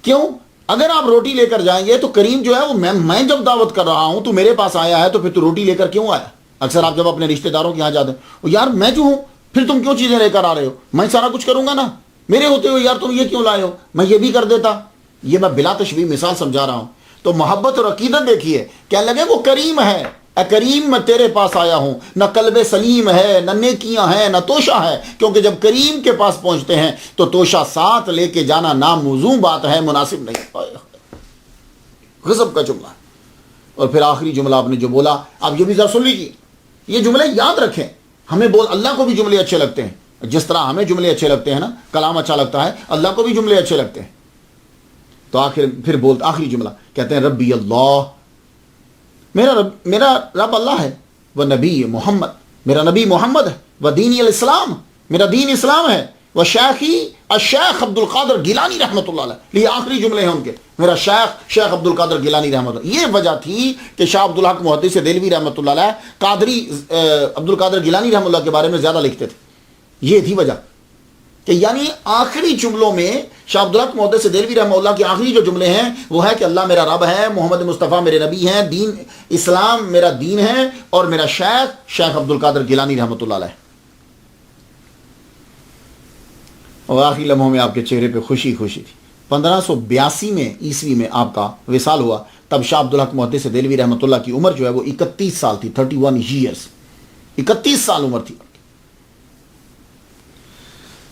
کیوں؟ اگر آپ روٹی لے کر جائیں گے تو کریم جو ہے وہ میں جب دعوت کر رہا ہوں تو میرے پاس آیا ہے, تو پھر تو روٹی لے کر کیوں آیا؟ اکثر آپ جب اپنے رشتہ داروں کے یہاں جاتے ہیں، یار میں جو ہوں پھر تم کیوں چیزیں لے کر آ رہے ہو، میں سارا کچھ کروں گا نا، میرے ہوتے ہوئے یار تم یہ کیوں لائے ہو، میں یہ بھی کر دیتا. یہ میں بلا تشبیہ مثال سمجھا رہا ہوں. تو محبت اور عقیدت دیکھیے، کیا لگے وہ کریم ہے، اے کریم میں تیرے پاس آیا ہوں، نہ قلب سلیم ہے، نہ نیکیاں ہیں، نہ توشہ ہے، کیونکہ جب کریم کے پاس پہنچتے ہیں تو توشہ ساتھ لے کے جانا ناموزوں بات ہے، مناسب نہیں. غضب کا جملہ. اور پھر آخری جملہ آپ نے جو بولا، آپ یہ بھی ذرا سن لیجیے، یہ جملے یاد رکھیں. ہمیں اللہ کو بھی جملے اچھے لگتے ہیں، جس طرح ہمیں جملے اچھے لگتے ہیں نا، کلام اچھا لگتا ہے، اللہ کو بھی جملے اچھے لگتے ہیں. تو پھر آخری جملہ کہتے ہیں ربی اللہ، میرا رب اللہ ہے، وہ نبی محمد، میرا نبی محمد ہے، وہ دینی الاسلام، میرا دین اسلام ہے، وہ شیخی الشیخ عبد القادر گیلانی رحمۃ اللہ علیہ. یہ آخری جملے ہیں ان کے، میرا شیخ عبد القادر گیلانی رحمۃ اللہ. یہ وجہ تھی کہ شاہ عبد الحق محدث دہلوی رحمۃ اللہ علیہ قادری عبد القادر گیلانی رحمۃ اللہ کے بارے میں زیادہ لکھتے تھے. یہ تھی وجہ کہ یعنی آخری جملوں میں شاہ عبد الحق محدث دہلوی رحمہ اللہ کے آخری جو جملے ہیں وہ ہے کہ اللہ میرا رب ہے، محمد مصطفیٰ میرے نبی ہیں، دین اسلام میرا دین ہے، اور میرا شیخ عبد القادر گیلانی رحمۃ اللہ علیہ. اور آخری لمحوں میں آپ کے چہرے پہ خوشی تھی. 1582 میں عیسوی میں آپ کا وصال ہوا. تب شاہ عبد الحق محدث دہلوی رحمۃ اللہ کی عمر جو ہے وہ 31 سال تھی، 31 ایئرس، 31 سال عمر تھی.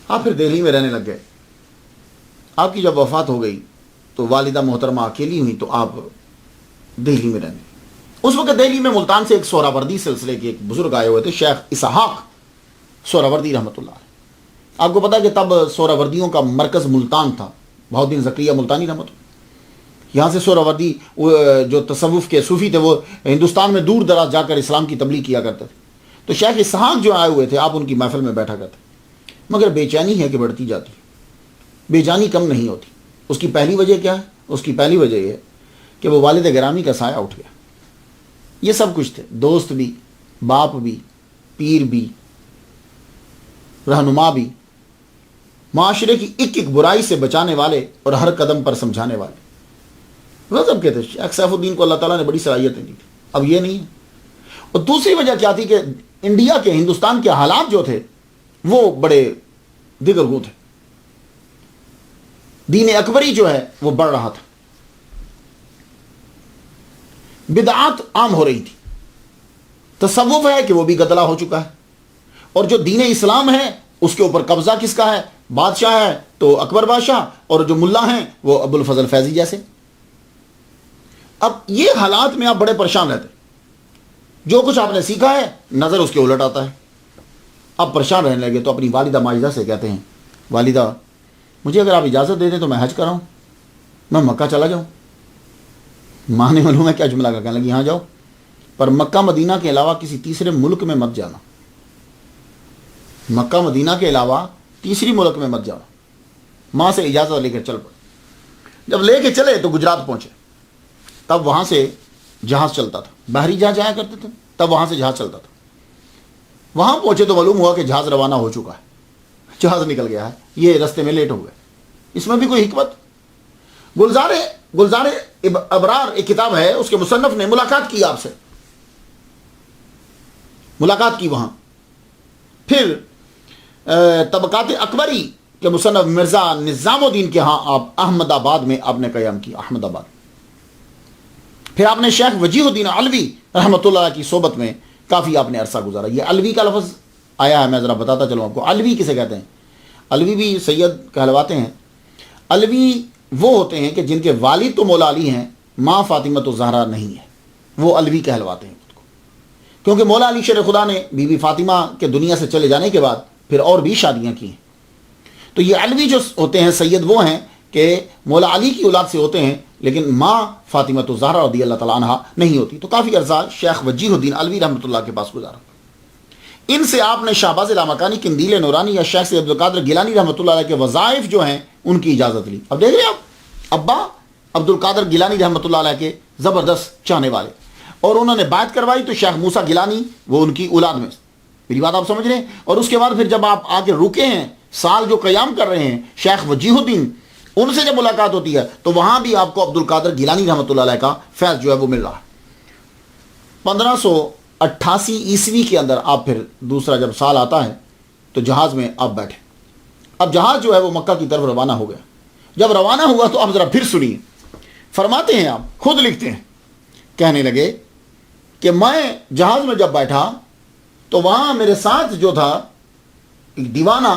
آپ پھر دہلی میں رہنے لگ گئے. آپ کی جب وفات ہو گئی تو والدہ محترمہ اکیلی ہوئی، تو آپ دہلی میں رہنے. اس وقت دہلی میں ملتان سے ایک سہراوردی سلسلے کے ایک بزرگ آئے ہوئے تھے، شیخ اسحاق سہراوردی رحمۃ اللہ علیہ. آپ کو پتا کہ تب سہراوردیوں کا مرکز ملتان تھا، بہاؤالدین زکریا ملتانی رحمۃ اللہ. یہاں سے سہراوردی جو تصوف کے صوفی تھے وہ ہندوستان میں دور دراز جا کر اسلام کی تبلیغ کیا کرتے تھے. تو شیخ اسحاق جو آئے ہوئے تھے، آپ ان کی محفل میں بیٹھا کرتے، مگر بے چینی ہے کہ بڑھتی جاتی، بے چینی کم نہیں ہوتی. اس کی پہلی وجہ کیا ہے؟ اس کی پہلی وجہ یہ ہے کہ وہ والد گرامی کا سایہ اٹھ گیا. یہ سب کچھ تھے، دوست بھی، باپ بھی، پیر بھی، رہنما بھی، معاشرے کی ایک ایک برائی سے بچانے والے اور ہر قدم پر سمجھانے والے. غضب کے تھے. شیخ سیف الدین کو اللہ تعالیٰ نے بڑی صلاحیتیں دی تھی. اب یہ نہیں ہے. اور دوسری وجہ کیا تھی کہ انڈیا کے، ہندوستان کے حالات جو تھے وہ بڑے دیگرگوں تھے. دین اکبری جو ہے وہ بڑھ رہا تھا، بدعات عام ہو رہی تھی. تصوف ہے کہ وہ بھی گدلا ہو چکا ہے، اور جو دین اسلام ہے اس کے اوپر قبضہ کس کا ہے؟ بادشاہ ہے تو اکبر بادشاہ، اور جو ملا ہیں وہ ابو الفضل فیضی جیسے. اب یہ حالات میں آپ بڑے پریشان رہتے، جو کچھ آپ نے سیکھا ہے نظر اس کے الٹ آتا ہے. آپ پریشان رہنے لگے تو اپنی والدہ ماجدہ سے کہتے ہیں، والدہ مجھے اگر آپ اجازت دے دیں تو میں حج کراؤں، میں مکہ چلا جاؤں. ماں نے معلوم ہے کیا جملہ کا، کہنے لگی ہاں جاؤ، پر مکہ مدینہ کے علاوہ کسی تیسرے ملک میں مت جانا. مکہ مدینہ کے علاوہ تیسری ملک میں مت جانا. ماں سے اجازت لے کر چل پڑے. جب لے کے چلے تو گجرات پہنچے. تب وہاں سے جہاز چلتا تھا، بحری جہاز جایا کرتے تھے، تب وہاں سے جہاز چلتا تھا. وہاں پہنچے تو معلوم ہوا کہ جہاز روانہ ہو چکا ہے، جہاز نکل گیا ہے، یہ رستے میں لیٹ ہو گئے. اس میں بھی کوئی حکمت. گلزار ابرار ایک کتاب ہے، اس کے مصنف نے ملاقات کی آپ سے، ملاقات کی وہاں. پھر طبقات اکبری کے مصنف مرزا نظام الدین کے ہاں آپ احمد آباد میں آپ نے قیام کیا، احمد آباد. پھر آپ نے شیخ وجیہ الدین علوی رحمۃ اللہ کی صحبت میں کافی آپ نے عرصہ گزارا. یہ علوی کا لفظ آیا ہے، میں ذرا بتاتا چلوں آپ کو. علوی کسے کہتے ہیں؟ علوی بھی سید کہلواتے ہیں. علوی وہ ہوتے ہیں کہ جن کے والد تو مولا علی ہیں، ماں فاطمہ الزہرا نہیں ہے، وہ علوی کہلواتے ہیں خود کو. کیونکہ مولا علی شیر خدا نے بی بی فاطمہ کے دنیا سے چلے جانے کے بعد پھر اور بھی شادیاں کی ہیں. تو یہ علوی جو ہوتے ہیں سید وہ ہیں کہ مولا علی کی اولاد سے ہوتے ہیں، لیکن ماں فاطمہ الزہرا رضی اللہ تعالیٰ عنہا نہیں ہوتی. تو کافی عرصہ شیخ وجیہ الدین علوی رحمۃ اللہ کے پاس گزارا. ان سے آپ نے شہباز لامکانی، قندیل نورانی یا شیخ سید عبد القادر گیلانی رحمۃ اللہ علیہ کے وظائف جو ہیں ان کی اجازت لی. اب دیکھ رہے ہیں آپ، ابا عبد القادر گیلانی رحمۃ اللہ علیہ کے زبردست چاہنے والے، اور انہوں نے بات کروائی تو شیخ موسیٰ گیلانی وہ ان کی اولاد میں. میری بات آپ سمجھ رہے ہیں؟ اور اس کے بعد پھر جب آپ آ کے رکے ہیں، سال جو قیام کر رہے ہیں، شیخ وجیہ الدین، ان سے جب ملاقات ہوتی ہے تو وہاں بھی آپ کو عبد القادر گیلانی رحمۃ اللہ علیہ کا فیض جو ہے وہ مل رہا ہے. 88 عیسوی کے اندر آپ پھر دوسرا جب سال آتا ہے تو جہاز میں آپ بیٹھے. اب جہاز جو ہے وہ مکہ کی طرف روانہ ہو گیا. جب روانہ ہوا تو آپ ذرا پھر سنیے. فرماتے ہیں, آپ خود لکھتے ہیں, کہنے لگے کہ میں جہاز میں جب بیٹھا تو وہاں میرے ساتھ جو تھا ایک دیوانہ,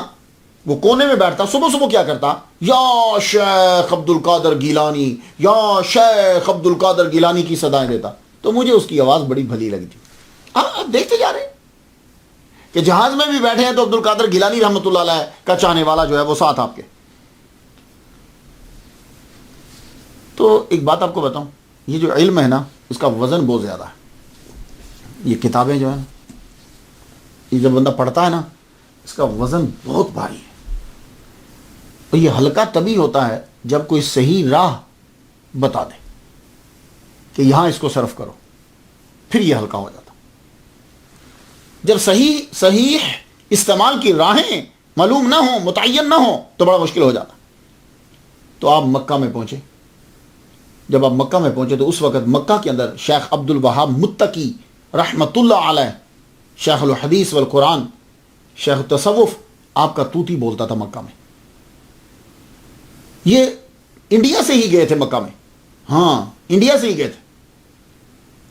وہ کونے میں بیٹھتا, صبح صبح کیا کرتا, یا شیخ عبد القادر گیلانی, یا شیخ عبد القادر گیلانی کی صدائیں دیتا. تو مجھے اس کی آواز بڑی بھلی لگتی. آپ دیکھتے جا رہے ہیں کہ جہاز میں بھی بیٹھے ہیں تو عبد القادر گیلانی رحمۃ اللہ علیہ کا چاہنے والا جو ہے وہ ساتھ آپ کے. تو ایک بات آپ کو بتاؤں, یہ جو علم ہے نا, اس کا وزن بہت زیادہ ہے. یہ کتابیں جو ہیں, یہ جب بندہ پڑھتا ہے نا, اس کا وزن بہت بھاری ہے. اور یہ ہلکا تبھی ہوتا ہے جب کوئی صحیح راہ بتا دے کہ یہاں اس کو صرف کرو, پھر یہ ہلکا ہو جاتا. جب صحیح استعمال کی راہیں معلوم نہ ہوں, متعین نہ ہوں, تو بڑا مشکل ہو جاتا. تو آپ مکہ میں پہنچے. جب آپ مکہ میں پہنچے تو اس وقت مکہ کے اندر شیخ عبد الوہاب متقی رحمۃ اللہ علیہ, شیخ الحدیث والقرآن, شیخ التصوف, آپ کا طوطی بولتا تھا مکہ میں. یہ انڈیا سے ہی گئے تھے مکہ میں, ہاں انڈیا سے ہی گئے تھے,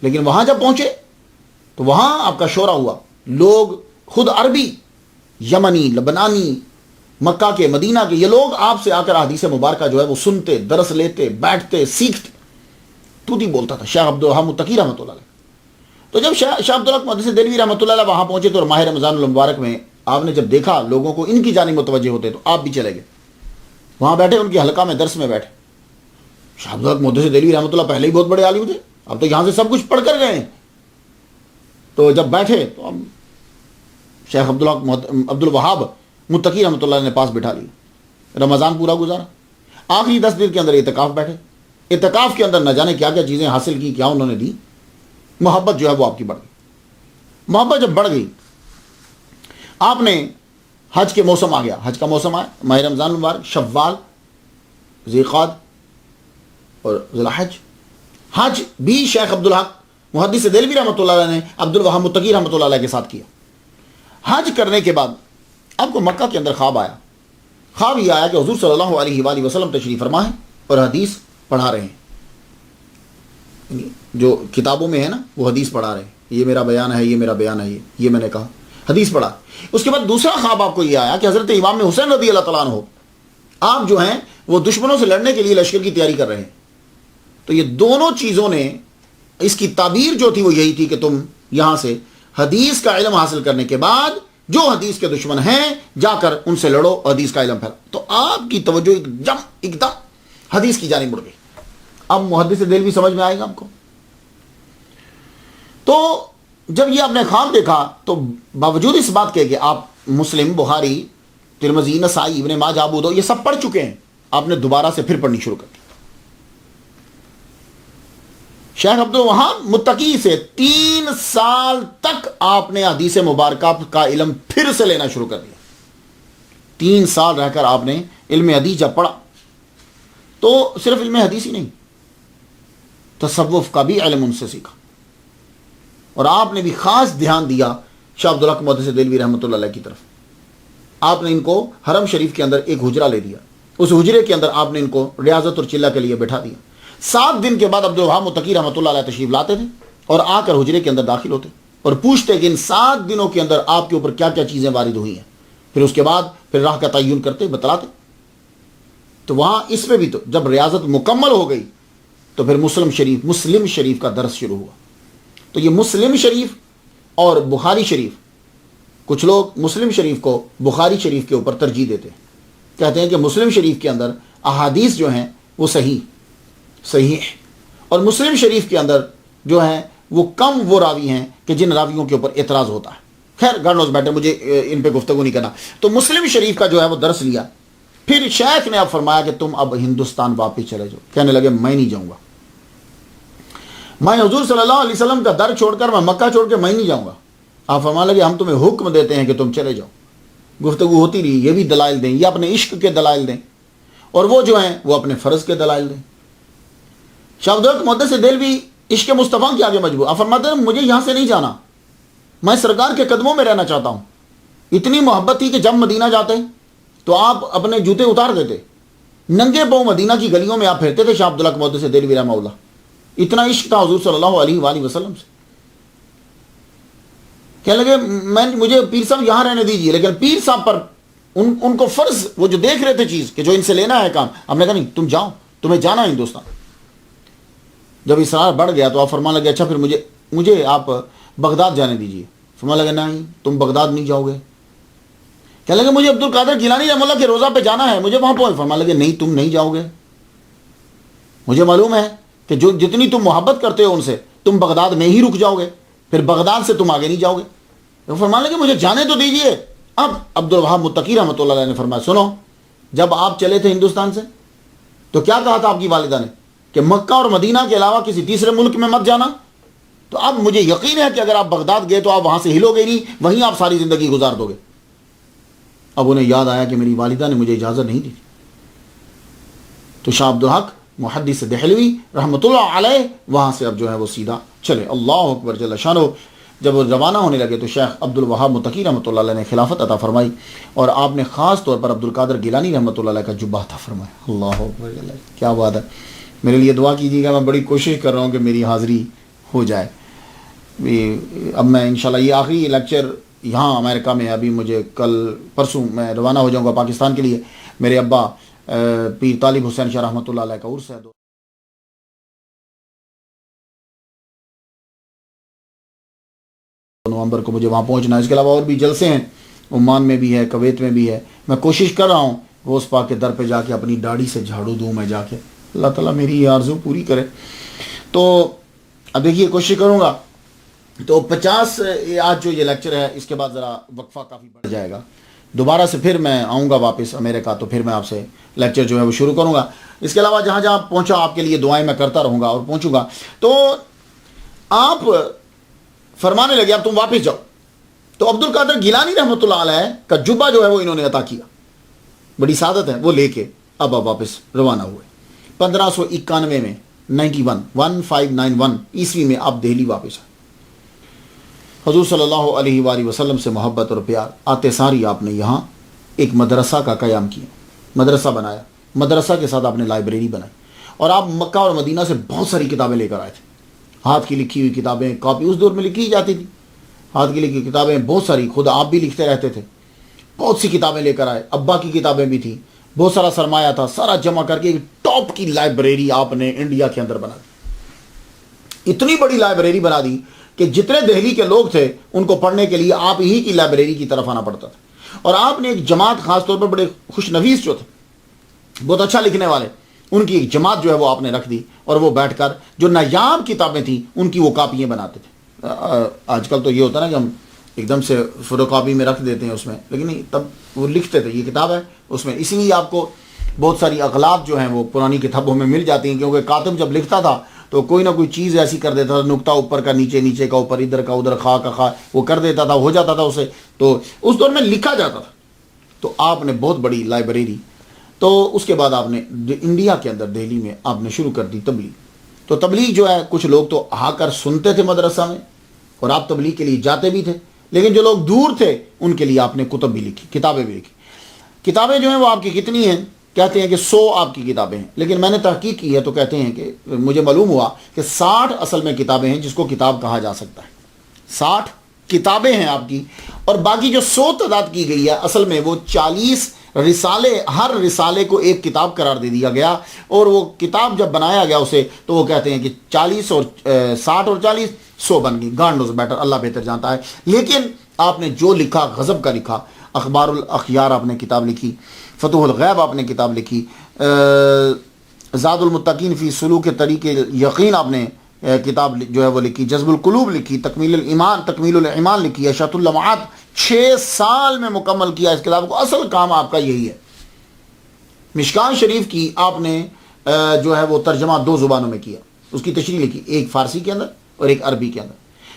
لیکن وہاں جب پہنچے تو وہاں آپ کا شورا ہوا. لوگ خود عربی, یمنی, لبنانی, مکہ کے, مدینہ کے, یہ لوگ آپ سے آ کر حدیث مبارکہ جو ہے وہ سنتے, درس لیتے, بیٹھتے, سیکھتے. طوطی بولتا تھا شیخ عبد الوہاب متقی رحمۃ اللہ علیہ. تو جب شیخ عبد الحق محدث دہلوی رحمۃ اللہ علیہ وہاں پہنچے تو ماہ رمضان المبارک میں آپ نے جب دیکھا لوگوں کو ان کی جانب متوجہ ہوتے تو آپ بھی چلے گئے. وہاں بیٹھے, ان کی حلقہ میں درس میں بیٹھے. شیخ عبد الحق محدث دہلوی رحمۃ اللہ پہلے ہی بہت بڑے عالم تھے, اب تو یہاں سے سب کچھ پڑھ کر گئے ہیں. تو جب بیٹھے تو ہم شیخ عبد الوہاب متقی رحمۃ اللہ نے پاس بٹھا لی. رمضان پورا گزارا. آخری 10 دن کے اندر اعتکاف بیٹھے. اعتکاف کے اندر نہ جانے کیا کیا چیزیں حاصل کی, کیا انہوں نے دی. محبت جو ہے وہ آپ کی بڑھ گئی. محبت جب بڑھ گئی, آپ نے حج کے موسم آ گیا, حج کا موسم آیا, ماہ رمضان المبارک, شوال, ذیقعد اور ذوالحج. حج بھی شیخ عبد الحق محدث دہلوی رحمۃ اللہ علیہ نے عبد الوہاب متقی رحمۃ اللہ علیہ کے ساتھ کیا. حج کرنے کے بعد آپ کو مکہ کے اندر خواب آیا. خواب یہ آیا کہ حضور صلی اللہ علیہ وآلہ وسلم تشریف فرما ہے اور حدیث پڑھا رہے ہیں. جو کتابوں میں ہے نا وہ حدیث پڑھا رہے ہیں, یہ میرا بیان ہے, یہ میرا بیان ہے, یہ میں نے کہا, حدیث پڑھا. اس کے بعد دوسرا خواب آپ کو یہ آیا کہ حضرت امام حسین رضی اللہ تعالیٰ عنہ آپ جو ہیں وہ دشمنوں سے لڑنے کے لیے لشکر کی تیاری کر رہے ہیں. تو یہ دونوں چیزوں نے, اس کی تعبیر جو تھی وہ یہی تھی کہ تم یہاں سے حدیث کا علم حاصل کرنے کے بعد جو حدیث کے دشمن ہیں جا کر ان سے لڑو, حدیث کا علم پھیلا. تو آپ کی توجہ ایک دم حدیث کی جانب مڑ گئی. اب محدث دہلوی سمجھ میں آئے گا آپ کو. تو جب یہ آپ نے خواب دیکھا تو باوجود اس بات کے کہ آپ مسلم, بخاری, ترمذی, نسائی, ابن ماجہ, ابو داؤد یہ سب پڑھ چکے ہیں, آپ نے دوبارہ سے پھر پڑھنی شروع کر دی. شیخ عبد الوہاب متقی سے 3 سال تک آپ نے حدیث مبارکہ کا علم پھر سے لینا شروع کر دیا. 3 سال رہ کر آپ نے علم حدیث جب پڑھا تو صرف علم حدیث ہی نہیں, تصوف کا بھی علم ان سے سیکھا. اور آپ نے بھی خاص دھیان دیا شیخ عبد الحق محدث دہلوی رحمۃ اللہ علیہ کی طرف. آپ نے ان کو حرم شریف کے اندر ایک حجرہ لے دیا. اس حجرے کے اندر آپ نے ان کو ریاضت اور چلہ کے لیے بٹھا دیا. 7 دن کے بعد عبد الوہاب متقی رحمۃ اللہ علیہ تشریف لاتے تھے اور آ کر حجرے کے اندر داخل ہوتے اور پوچھتے کہ ان 7 دنوں کے اندر آپ کے اوپر کیا کیا چیزیں وارد ہوئی ہیں. پھر اس کے بعد پھر راہ کا تعین کرتے, بتلاتے. تو وہاں اس میں بھی تو جب ریاضت مکمل ہو گئی تو پھر مسلم شریف کا درس شروع ہوا. تو یہ مسلم شریف اور بخاری شریف, کچھ لوگ مسلم شریف کو بخاری شریف کے اوپر ترجیح دیتے ہیں, کہتے ہیں کہ مسلم شریف کے اندر احادیث جو ہیں وہ صحیح اور مسلم شریف کے اندر جو ہیں وہ کم وہ راوی ہیں کہ جن راویوں کے اوپر اعتراض ہوتا ہے. خیر گاڈ نوز بیٹر, مجھے ان پہ گفتگو نہیں کرنا. تو مسلم شریف کا جو ہے وہ درس لیا. پھر شیخ نے اب فرمایا کہ تم اب ہندوستان واپس چلے جاؤ. کہنے لگے میں نہیں جاؤں گا, میں حضور صلی اللہ علیہ وسلم کا در چھوڑ کر, میں مکہ چھوڑ کے میں نہیں جاؤں گا. آپ فرمانے لگے ہم تمہیں حکم دیتے ہیں کہ تم چلے جاؤ. گفتگو ہوتی رہی, یہ بھی دلائل دیں, یہ اپنے عشق کے دلائل دیں اور وہ جو ہیں وہ اپنے فرض کے دلائل دیں. شیخ عبد الحق محدث دہلوی عشق مصطفیٰ کے آگے مجبور. آپ فرماتے ہیں مجھے یہاں سے نہیں جانا, میں سرکار کے قدموں میں رہنا چاہتا ہوں. اتنی محبت تھی کہ جب مدینہ جاتے تو آپ اپنے جوتے اتار دیتے, ننگے پاؤں مدینہ کی گلیوں میں آپ پھرتے تھے. شاہ عبداللہ محدث دہلوی رحمہ اللہ, اتنا عشق تھا حضور صلی اللہ علیہ وآلہ وسلم سے. کہنے لگے مجھے پیر صاحب یہاں رہنے دیجیے, لیکن پیر صاحب پر ان کو فرض, وہ جو دیکھ رہے تھے چیز کہ جو ان سے لینا ہے کام, ہم نے کہا نہیں تم جاؤ, تمہیں جانا ہے ہندوستان. جب اصرار بڑھ گیا تو آپ فرمانے لگے اچھا پھر مجھے آپ بغداد جانے دیجیے. فرمانے لگے نہیں تم بغداد نہیں جاؤ گے. کہنے لگے مجھے عبد القادر گیلانی رحمہ اللہ کے روضہ پہ جانا ہے, مجھے وہاں پہنچ. فرمانے لگے نہیں تم نہیں جاؤ گے, مجھے معلوم ہے کہ جو جتنی تم محبت کرتے ہو ان سے تم بغداد میں ہی رک جاؤ گے, پھر بغداد سے تم آگے نہیں جاؤ گے. فرمانے لگے مجھے جانے تو دیجیے. اب عبد الوہاب متقی رحمۃ اللہ علیہ نے فرمایا سنو, جب آپ چلے تھے ہندوستان سے تو کیا کہا تھا آپ کی والدہ نے کہ مکہ اور مدینہ کے علاوہ کسی تیسرے ملک میں مت جانا. تو اب مجھے یقین ہے کہ اگر آپ بغداد گئے تو آپ وہاں سے ہلو گے نہیں, وہیں آپ ساری زندگی گزار دو گے. اب انہیں یاد آیا کہ میری والدہ نے مجھے اجازت نہیں دی. تو شاہ عبدالحق محدث دہلوی رحمۃ اللہ علیہ وہاں سے اب جو ہے وہ سیدھا چلے. اللہ اکبر جل شانہ. جب وہ روانہ ہونے لگے تو شیخ عبد الوہاب متقی رحمۃ اللہ علیہ نے خلافت عطا فرمائی, اور آپ نے خاص طور پر عبد القادر گیلانی رحمۃ اللہ علیہ کا جبہ عطا فرمایا. اللہ اکبر, کیا بات ہے. میرے لیے دعا کیجیے گا, میں بڑی کوشش کر رہا ہوں کہ میری حاضری ہو جائے. اب میں انشاءاللہ یہ آخری لیکچر یہاں امریکہ میں, ابھی مجھے کل پرسوں میں روانہ ہو جاؤں گا پاکستان کے لیے. میرے ابا پیر طالب حسین شاہ رحمۃ اللہ علیہ کا عرس ہے. نومبر کو مجھے وہاں پہنچنا ہے. اس کے علاوہ اور بھی جلسے ہیں, عمان میں بھی ہے, کویت میں بھی ہے. میں کوشش کر رہا ہوں وہ اس پاک کے در پہ جا کے اپنی داڑھی سے جھاڑو دوں میں جا کے. اللہ تعالیٰ میری یہ آرزو پوری کرے. تو اب دیکھیے کوشش کروں گا. تو 50 آج جو یہ لیکچر ہے اس کے بعد ذرا وقفہ کافی بڑھ جائے گا. دوبارہ سے پھر میں آؤں گا واپس امریکہ, تو پھر میں آپ سے لیکچر جو ہے وہ شروع کروں گا. اس کے علاوہ جہاں جہاں پہنچا آپ کے لیے دعائیں میں کرتا رہوں گا اور پہنچوں گا. تو آپ فرمانے لگے اب تم واپس جاؤ. تو عبد القادر گیلانی رحمۃ اللہ علیہ کا جبہ جو ہے وہ انہوں نے عطا کیا, بڑی سعادت ہے, وہ لے کے اب آپ واپس روانہ ہوئے. 1591 میں 1591 عیسوی میں آپ دہلی واپس آئے. حضور صلی اللہ علیہ وآلہ وسلم سے محبت اور پیار آتے ساری آپ نے یہاں ایک مدرسہ کا قیام کیا, مدرسہ بنایا. مدرسہ کے ساتھ آپ نے لائبریری بنائی, اور آپ مکہ اور مدینہ سے بہت ساری کتابیں لے کر آئے تھے. ہاتھ کی لکھی ہوئی کتابیں, کاپی اس دور میں لکھی جاتی تھی, ہاتھ کی لکھی کتابیں بہت ساری, خود آپ بھی لکھتے رہتے تھے. بہت سی کتابیں لے کر آئے, ابا کی کتابیں بھی تھیں, بہت سارا سرمایہ تھا, سارا جمع کر کے ایک ٹاپ کی لائبریری آپ نے انڈیا کے اندر بنا دی. اتنی بڑی لائبریری بنا دی کہ جتنے دہلی کے لوگ تھے ان کو پڑھنے کے لیے آپ ہی کی لائبریری کی طرف آنا پڑتا تھا. اور آپ نے ایک جماعت, خاص طور پر بڑے خوش نویس جو تھے, بہت اچھا لکھنے والے, ان کی ایک جماعت جو ہے وہ آپ نے رکھ دی, اور وہ بیٹھ کر جو نایاب کتابیں تھیں ان کی وہ کاپیاں بناتے تھے. آج کل تو یہ ہوتا ہے نا کہ ہم ایک دم سے فوٹو کاپی میں رکھ دیتے ہیں اس میں, لیکن نہیں, تب وہ لکھتے تھے. یہ کتاب ہے اس میں, اسی لیے آپ کو بہت ساری اغلاط جو ہیں وہ پرانی کتابوں میں مل جاتی ہیں, کیونکہ کاتب جب لکھتا تھا تو کوئی نہ کوئی چیز ایسی کر دیتا تھا, نقطہ اوپر کا نیچے, نیچے کا اوپر, ادھر کا ادھر, خواہ کا خواہ, وہ کر دیتا تھا, ہو جاتا تھا اسے. تو اس دور میں لکھا جاتا تھا. تو آپ نے بہت بڑی لائبریری. تو اس کے بعد آپ نے انڈیا کے اندر دہلی میں آپ نے شروع کر دی تبلیغ. تو تبلیغ جو ہے کچھ لوگ تو آ کر سنتے تھے مدرسہ میں, اور آپ تبلیغ کے لیے جاتے بھی تھے, لیکن جو لوگ دور تھے ان کے لیے آپ نے کتب بھی لکھی, کتابیں بھی لکھی. کتابیں جو ہیں وہ آپ کی کتنی ہیں, کہتے ہیں کہ 100 آپ کی کتابیں ہیں, لیکن میں نے تحقیق کی ہے تو کہتے ہیں کہ مجھے معلوم ہوا کہ 60 اصل میں کتابیں ہیں جس کو کتاب کہا جا سکتا ہے. 60 کتابیں ہیں آپ کی, اور باقی جو 100 تعداد کی گئی ہے اصل میں وہ 40 رسالے, ہر رسالے کو ایک کتاب قرار دے دیا گیا. اور وہ کتاب جب بنایا گیا اسے تو وہ کہتے ہیں کہ 40 اور 60 اور 40 100 بن گئی. گاڈ نوز بیٹر, اللہ بہتر جانتا ہے. لیکن آپ نے جو لکھا غضب کا لکھا. اخبار الاخیار آپ نے کتاب لکھی, فتح الغیب آپ نے کتاب لکھی, زاد المتقین فی سلوک طریق یقین آپ نے کتاب جو ہے وہ لکھی, جذب القلوب لکھی, تکمیل الایمان لکھی, اشاۃ اللمعات 6 سال میں مکمل کیا اس کتاب کو. اصل کام آپ کا یہی ہے. مشکان شریف کی آپ نے جو ہے وہ ترجمہ 2 زبانوں میں کیا, اس کی تشریح لکھی, ایک فارسی کے اندر اور ایک عربی کے اندر.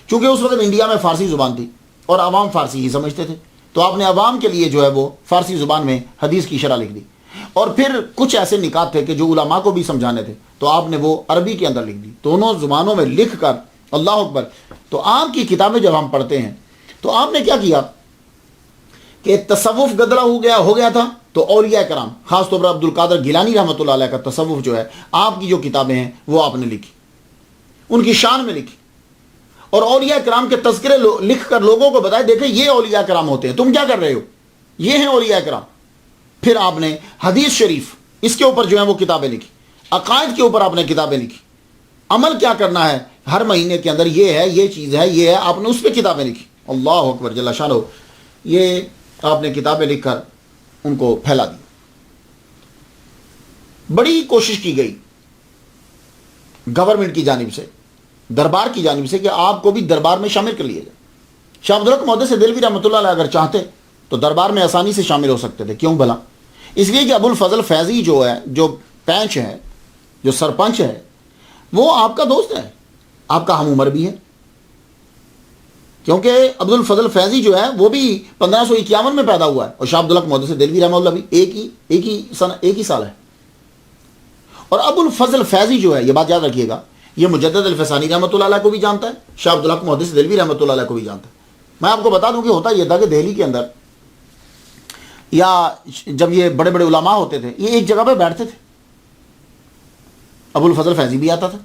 چونکہ اس وقت انڈیا میں فارسی زبان تھی اور عوام فارسی ہی سمجھتے تھے, تو آپ نے عوام کے لیے جو ہے وہ فارسی زبان میں حدیث کی شرح لکھ دی. اور پھر کچھ ایسے نکات تھے کہ جو علماء کو بھی سمجھانے تھے, تو آپ نے وہ عربی کے اندر لکھ دی. دونوں زبانوں میں لکھ کر, اللہ اکبر. تو آپ کی کتابیں جب ہم پڑھتے ہیں تو آپ نے کیا کیا کہ تصوف گدلا ہو گیا تھا، تو اولیاء کرام خاص طور پر عبد القادر گیلانی رحمۃ اللہ علیہ کا تصوف جو ہے، آپ کی جو کتابیں ہیں وہ آپ نے لکھی، ان کی شان میں لکھی، اور اولیاء کرام کے تذکرے لکھ کر لوگوں کو بتائے دیکھیں یہ اولیاء کرام ہوتے ہیں، تم کیا کر رہے ہو، یہ ہیں اولیاء کرام۔ پھر آپ نے حدیث شریف اس کے اوپر جو ہے وہ کتابیں لکھی، عقائد کے اوپر آپ نے کتابیں لکھی، عمل کیا کرنا ہے ہر مہینے کے اندر، یہ ہے، یہ چیز ہے، یہ ہے، آپ نے اس پہ کتابیں لکھی۔ اللہ اکبر جل شانہ، یہ آپ نے کتابیں لکھ کر ان کو پھیلا دی۔ بڑی کوشش کی گئی گورنمنٹ کی جانب سے، دربار کی جانب سے، کہ آپ کو بھی دربار میں شامل کر لیا جائے۔ شاہ عبد الحق محدث دہلوی رحمۃ اللہ علیہ اگر چاہتے تو دربار میں آسانی سے شامل ہو سکتے تھے، کیوں بھلا؟ اس لیے کہ ابو الفضل فیضی جو ہے، جو پینچ ہے، جو سرپنچ ہے، وہ آپ کا دوست ہے، آپ کا ہم عمر بھی ہے، کیونکہ عبد الفضل فیضی جو ہے وہ بھی 1551 میں پیدا ہوا ہے، اور شاہ عبد الحق محدث دہلوی رحمہ اللہ بھی ایک ہی سال ہے۔ اور ابو الفضل فیضی جو ہے، یہ بات یاد رکھیے گا، یہ مجدد الفسانی رحمۃ اللہ علیہ کو بھی جانتا ہے، شاہ عبد الحق محدث دہلوی رحمۃ اللہ علیہ کو بھی جانتا ہے۔ میں آپ کو بتا دوں کہ ہوتا یہ تھا کہ دہلی کے اندر یا جب یہ بڑے بڑے علماء ہوتے تھے، یہ ایک جگہ پہ بیٹھتے تھے، ابو الفضل فیضی بھی آتا تھا،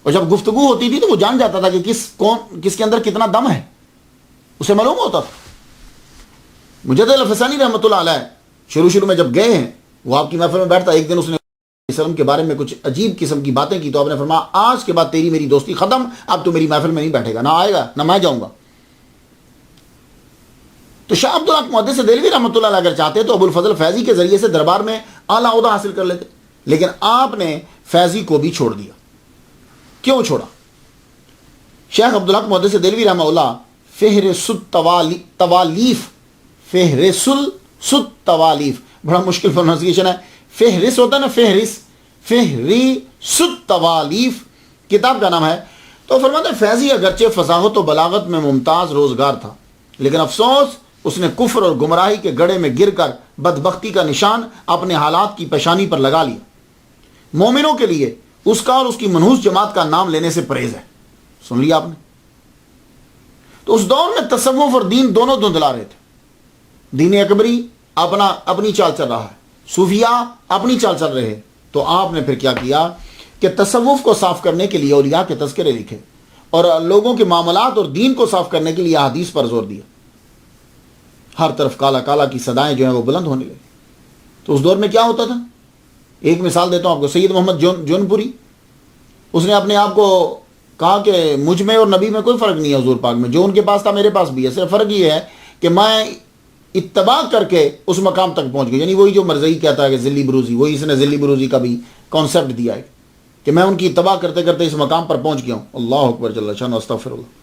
اور جب گفتگو ہوتی تھی تو وہ جان جاتا تھا کہ کس کے اندر کتنا دم ہے، اسے معلوم ہوتا تھا۔ مجدد الفسانی رحمۃ اللہ علیہ شروع میں جب گئے ہیں، وہ آپ کی محفل میں بیٹھتا، ایک دن اس نے وسلم کے بارے میں کچھ عجیب قسم کی باتیں کی، تو آپ نے فرمایا آج کے بعد تیری میری دوستی ختم، اب تو میری محفل میں نہیں بیٹھے گا، نہ آئے گا نہ میں جاؤں گا۔ تو شاہ عبد الحق محدث دہلوی رحمۃ اللہ علیہ اگر چاہتے تو ابو الفضل فیضی کے ذریعے سے دربار میں اعلیٰ عہدہ حاصل کر لیتے، لیکن آپ نے فیضی کو بھی چھوڑ دیا۔ کیوں چھوڑا؟ شیخ عبد الحق محدث دہلوی رحمہ اللہ فہرست التوالیف، بڑا مشکل پروننسیشن ہے، فہرست ہوتا ہے نا، فہرست التوالیف کتاب کا نام ہے۔ تو فرماتے ہیں فیضی اگرچہ فصاحت و بلاغت میں ممتاز روزگار تھا، لیکن افسوس اس نے کفر اور گمراہی کے گڑھے میں گر کر بدبختی کا نشان اپنے حالات کی پیشانی پر لگا لیا۔ مومنوں کے لیے اس کا اور اس کی منحوس جماعت کا نام لینے سے پرہیز ہے۔ سن لیا آپ نے؟ تو اس دور میں تصوف اور دین دونوں دھندلا رہے تھے، دین اکبری اپنی چال چل رہا ہے، صوفیہ اپنی چال چل رہے ہیں۔ تو آپ نے پھر کیا کیا کہ تصوف کو صاف کرنے کے لیے اولیاء کے تذکرے لکھے، اور لوگوں کے معاملات اور دین کو صاف کرنے کے لیے حدیث پر زور دیا۔ ہر طرف کالا کالا کی صدائیں جو ہیں وہ بلند ہونے لگی۔ تو اس دور میں کیا ہوتا تھا؟ ایک مثال دیتا ہوں آپ کو، سید محمد جونپوری، اس نے اپنے آپ کو کہا کہ مجھ میں اور نبی میں کوئی فرق نہیں ہے، حضور پاک میں جو ان کے پاس تھا میرے پاس بھی ہے، صرف فرق یہ ہے کہ میں اتباع کر کے اس مقام تک پہنچ گئی۔ یعنی وہی جو مرزئی کہتا ہے کہ ذلی بروزی، وہی اس نے ذلی بروزی کا بھی کانسیپٹ دیا ہے کہ میں ان کی اتباع کرتے کرتے اس مقام پر پہنچ گیا ہوں۔ اللہ اکبر جل شانہ، استغفر اللہ۔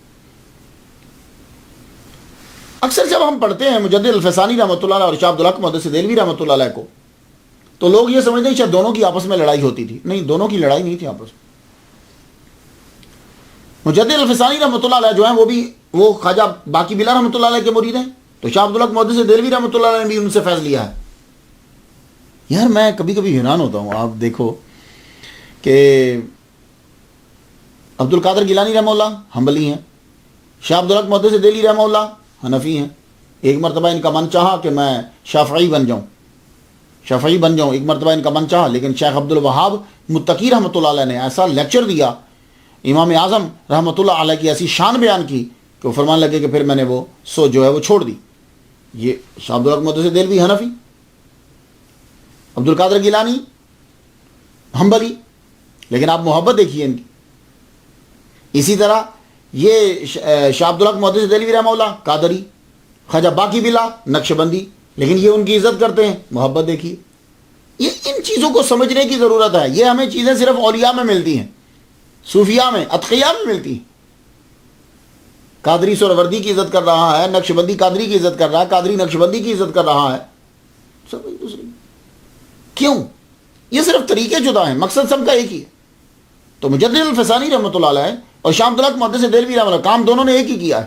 اکثر جب ہم پڑھتے ہیں مجدد الفسانی رحمۃ اللہ علیہ اور شاہ عبد الحق محدث دہلوی رحمۃ اللہ علیہ کو، تو لوگ یہ سمجھتے ہیں شاید دونوں کی آپس میں لڑائی ہوتی تھی۔ نہیں، دونوں کی لڑائی نہیں تھی آپس میں۔ مجدد الفسانی رحمۃ اللہ علیہ جو ہیں وہ خواجہ باقی بلا رحمۃ اللہ علیہ کے مرید ہیں، تو شاہ عبد الحق محدث دہلوی رحمۃ اللہ علیہ نے بھی ان سے فیض لیا ہے۔ یار میں کبھی کبھی حیران ہوتا ہوں، آپ دیکھو کہ عبد القادر گیلانی رحمہ اللہ حنبلی ہیں، شاہ عبد الحق محدث دہلوی رحمہ اللہ حنفی ہیں۔ ایک مرتبہ ان کا من چاہا کہ میں شافعی بن جاؤں، ایک مرتبہ ان کا من چاہا، لیکن شیخ عبد الوہاب متقی رحمۃ اللہ علیہ نے ایسا لیکچر دیا، امام اعظم رحمۃ اللہ علیہ کی ایسی شان بیان کی کہ وہ فرمان لگے کہ پھر میں نے وہ جو ہے وہ چھوڑ دی۔ یہ شاہ عبد الحق محدث دہلوی حنفی، عبد القادر گیلانی حنبلی، لیکن آپ محبت دیکھیے ان کی۔ اسی طرح یہ شاہ عبد الحق محدث دہلوی رحمہ اللہ قادری، خواجہ باقی بلا نقشبندی، لیکن یہ ان کی عزت کرتے ہیں، محبت دیکھیے۔ یہ ان چیزوں کو سمجھنے کی ضرورت ہے۔ یہ ہمیں چیزیں صرف اولیاء میں ملتی ہیں، صوفیاء میں، اتقیاء میں ملتی ہیں۔ قادری سہروردی کی عزت کر رہا ہے، نقشبندی قادری کی عزت کر رہا ہے، قادری نقشبندی کی عزت کر رہا ہے، سب ایک دوسرے۔ کیوں؟ یہ صرف طریقے جدا ہیں، مقصد سب کا ایک ہی ہے۔ تو مجدد الفسانی رحمۃ اللہ علیہ اور شاہ عبد الحق محدث دہلوی رحمۃ اللہ، کام دونوں نے ایک ہی کیا ہے،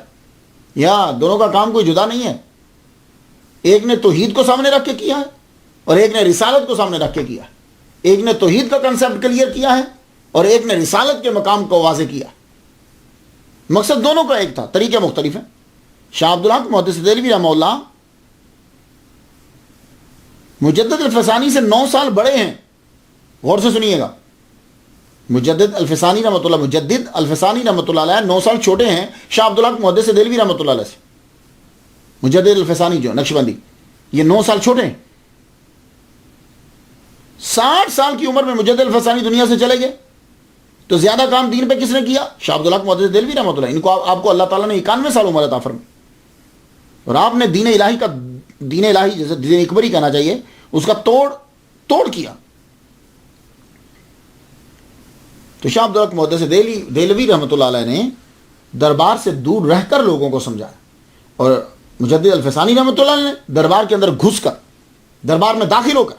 یا دونوں کا کام کوئی جدا نہیں ہے۔ ایک نے توحید کو سامنے رکھ کے کیا ہے، اور ایک نے رسالت کو سامنے رکھ کے کیا ہے۔ ایک نے توحید کا کنسیپٹ کلیئر کیا ہے، اور ایک نے رسالت کے مقام کو واضح کیا۔ مقصد دونوں کا ایک تھا، طریقے مختلف ہیں۔ شاہ عبدالحق محدث دہلوی رحمہ اللہ مجدد الفسانی سے 9 سال بڑے ہیں. غور سے سنیے گا. مجدد الفسانی رحمۃ اللہ علیہ 9 سال چھوٹے ہیں شاہ عبدالحق محدث دہلوی رحمۃ اللہ علیہ سے. مجدد الفسانی جو نقشبندی یہ 9 سال چھوٹے ہیں. 60 سال کی عمر میں مجدد الفسانی دنیا سے چلے گئے. تو زیادہ کام دین پہ کس نے کیا؟ شاہ عبدالحق محدث دہلوی رحمۃ اللہ. ان کو آپ کو اللہ تعالیٰ نے 91 سال عمر عطا فرمائی. اور آپ نے دین الہی جیسے دین اکبری کہنا چاہیے اس کا توڑ کیا. تو شاہ عبدالحق محدث دہلوی رحمۃ اللہ علیہ نے دربار سے دور رہ کر لوگوں کو سمجھایا. اور مجدد الفسانی رحمۃ اللہ علیہ نے دربار کے اندر گھس کر، دربار میں داخل ہو کر،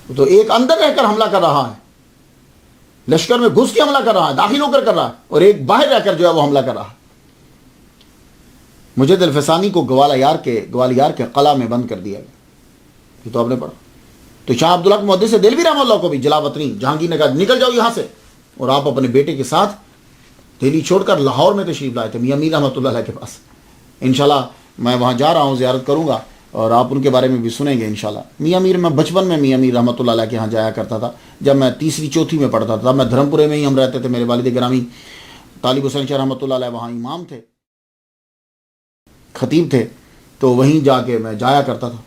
تو ایک اندر رہ کر حملہ کر رہا ہے، لشکر میں گھس کے حملہ کر رہا ہے، داخل ہو کر رہا ہے، اور ایک باہر رہ کر جو ہے وہ حملہ کر رہا ہے. مجدد الفسانی کو گوالیار کے قلعہ میں بند کر دیا گیا. یہ تو آپ نے پڑھا. تو شاہ عبدالحق محدث دہلوی رحمہ اللہ کو بھی جلا وطنی جہانگیر نے کہا نکل جاؤ یہاں سے، اور آپ اپنے بیٹے کے ساتھ دہلی چھوڑ کر لاہور میں تشریف لائے تھے میاں میر رحمۃ اللہ علیہ کے پاس. انشاءاللہ میں وہاں جا رہا ہوں، زیارت کروں گا اور آپ ان کے بارے میں بھی سنیں گے انشاءاللہ. میاں میر، میں بچپن میں میاں میر رحمۃ اللہ علیہ کے ہاں جایا کرتا تھا. جب میں تیسری چوتھی میں پڑھتا تھا، میں دھرمپورے میں ہی ہم رہتے تھے. میرے والد گرامی طالب حسین شاہ رحمۃ اللہ علیہ وہاں امام تھے، خطیب تھے، تو وہیں جا کے میں جایا کرتا تھا.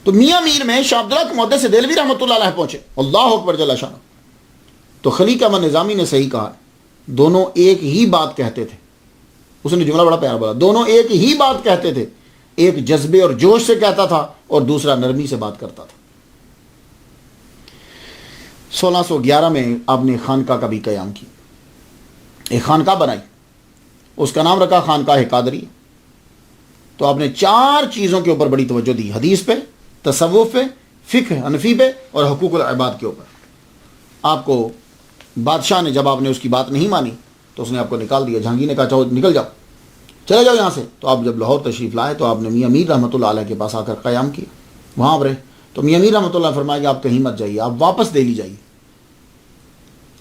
تو میاں میر میں شاہ عبدالحق محدث دہلوی رحمۃ اللہ علیہ پہنچے. اللہ اکبر جل شانہ. تو خلیق احمد نظامی نے صحیح کہا، دونوں ایک ہی بات کہتے تھے. اس نے جملہ بڑا پیارا بولا، دونوں ایک ہی بات کہتے تھے. ایک جذبے اور جوش سے کہتا تھا اور دوسرا نرمی سے بات کرتا تھا. 1611 میں آپ نے خانقاہ کا بھی قیام کیا، ایک خانقاہ بنائی، اس کا نام رکھا خانقاہ قادری. تو آپ نے 4 چیزوں کے اوپر بڑی توجہ دی، حدیث پہ، تصوف پہ، فقہ حنفی پہ، اور حقوق العباد کے اوپر. آپ کو بادشاہ نے، جب آپ نے اس کی بات نہیں مانی تو اس نے آپ کو نکال دیا. جہانگیر نے کہا چاہو نکل جاؤ، چلے جاؤ یہاں سے. تو آپ جب لاہور تشریف لائے تو آپ نے میاں میر رحمۃ اللہ علیہ کے پاس آ کر قیام کیا، وہاں آپ رہے. تو میاں میر رحمۃ اللہ فرمایا کہ آپ کہیں مت جائیے، آپ واپس دہلی جائیے،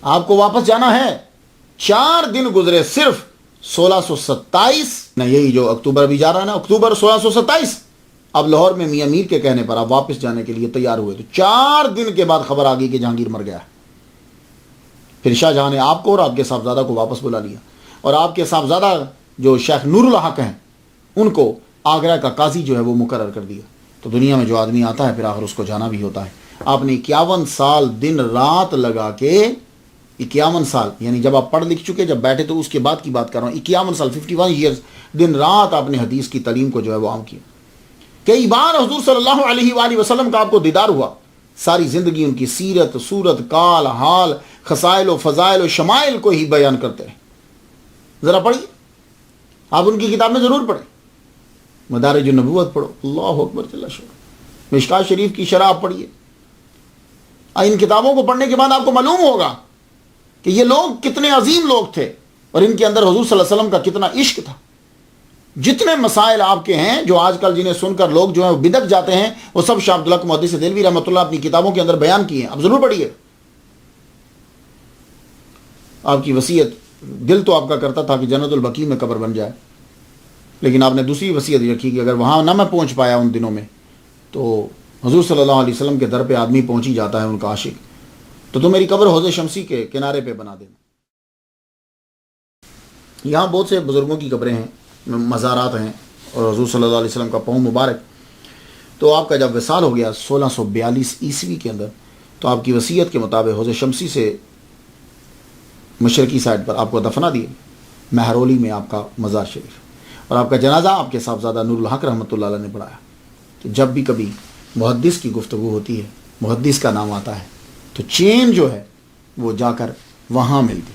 آپ کو واپس جانا ہے. 4 دن گزرے، صرف 1627 نہ، یہی جو اکتوبر ابھی جا رہا ہے نا، اکتوبر 1627. اب لاہور میں میاں میر کے کہنے پر آپ واپس جانے کے لیے تیار ہوئے. تو 4 دن کے بعد خبر آ گئی کہ جہانگیر مر گیا. پھر شاہ جہاں نے آپ کو اور آپ کے صاحبزادہ کو واپس بلا لیا، اور آپ کے صاحبزادہ جو شیخ نور الحق ہیں ان کو آگرہ کا قاضی جو ہے وہ مقرر کر دیا. تو دنیا میں جو آدمی آتا ہے پھر آخر اس کو جانا بھی ہوتا ہے. آپ نے 51 سال دن رات لگا کے، 51 سال یعنی جب آپ پڑھ لکھ چکے، جب بیٹھے تو اس کے بعد کی بات کر رہا ہوں، 51 سال 51 ایئرز دن رات آپ نے حدیث کی تعلیم کو جو ہے وہ عام کیا. کئی بار حضور صلی اللہ علیہ وآلہ وسلم کا آپ کو دیدار ہوا. ساری زندگی ان کی سیرت، صورت، کال، حال، خصائل و فضائل و شمائل کو ہی بیان کرتے ہیں. ذرا پڑھیے، آپ ان کی کتابیں ضرور پڑھیں. مدارج النبوت پڑھو، اللہ اکبر جل شانہ، مشکات شریف کی شرح آپ پڑھیے. ان کتابوں کو پڑھنے کے بعد آپ کو معلوم ہوگا کہ یہ لوگ کتنے عظیم لوگ تھے اور ان کے اندر حضور صلی اللہ علیہ وسلم کا کتنا عشق تھا. جتنے مسائل آپ کے ہیں جو آج کل جنہیں سن کر لوگ جو ہیں وہ بدک جاتے ہیں، وہ سب شاہ عبدالحق محدث دہلوی رحمۃ اللہ اپنی کتابوں کے اندر بیان کیے ہیں. اب ضرور پڑھیے. آپ کی وصیت، دل تو آپ کا کرتا تھا کہ جنت البقیع میں قبر بن جائے، لیکن آپ نے دوسری وصیت رکھی کہ اگر وہاں نہ میں پہنچ پایا ان دنوں میں تو حضور صلی اللہ علیہ وسلم کے در پہ آدمی پہنچ ہی جاتا ہے ان کا عاشق، تو تم میری قبر حوض شمسی کے کنارے پہ بنا دینا. یہاں بہت سے بزرگوں کی قبریں ہیں، مزارات ہیں، اور حضور صلی اللہ علیہ وسلم کا پاؤں مبارک. تو آپ کا جب وصال ہو گیا 1642 عیسوی کے اندر، تو آپ کی وصیت کے مطابق حوض شمسی سے مشرقی سائڈ پر آپ کو دفنا دیے، مہرولی میں آپ کا مزار شریف، اور آپ کا جنازہ آپ کے صاحبزادہ نور الحق رحمۃ اللہ علیہ نے پڑھایا. تو جب بھی کبھی محدث کی گفتگو ہوتی ہے، محدث کا نام آتا ہے، تو چین جو ہے وہ جا کر وہاں ملتی.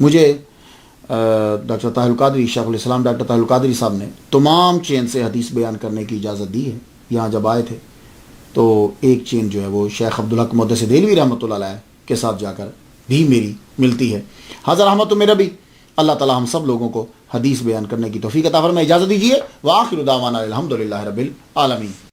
مجھے ڈاکٹر طاہر القادری، شیخ الاسلام ڈاکٹر طاہر القادری صاحب نے تمام چین سے حدیث بیان کرنے کی اجازت دی ہے. یہاں جب آئے تھے تو ایک چین جو ہے وہ شیخ عبدالحق محدث دہلوی رحمۃ اللہ علیہ کے ساتھ جا کر بھی میری ملتی ہے. حاضر احمد تو میرا بھی. اللہ تعالی ہم سب لوگوں کو حدیث بیان کرنے کی توفیق عطا فرمائے. اجازت دیجیے. وآخر دعوانا الحمدللہ رب العالمین.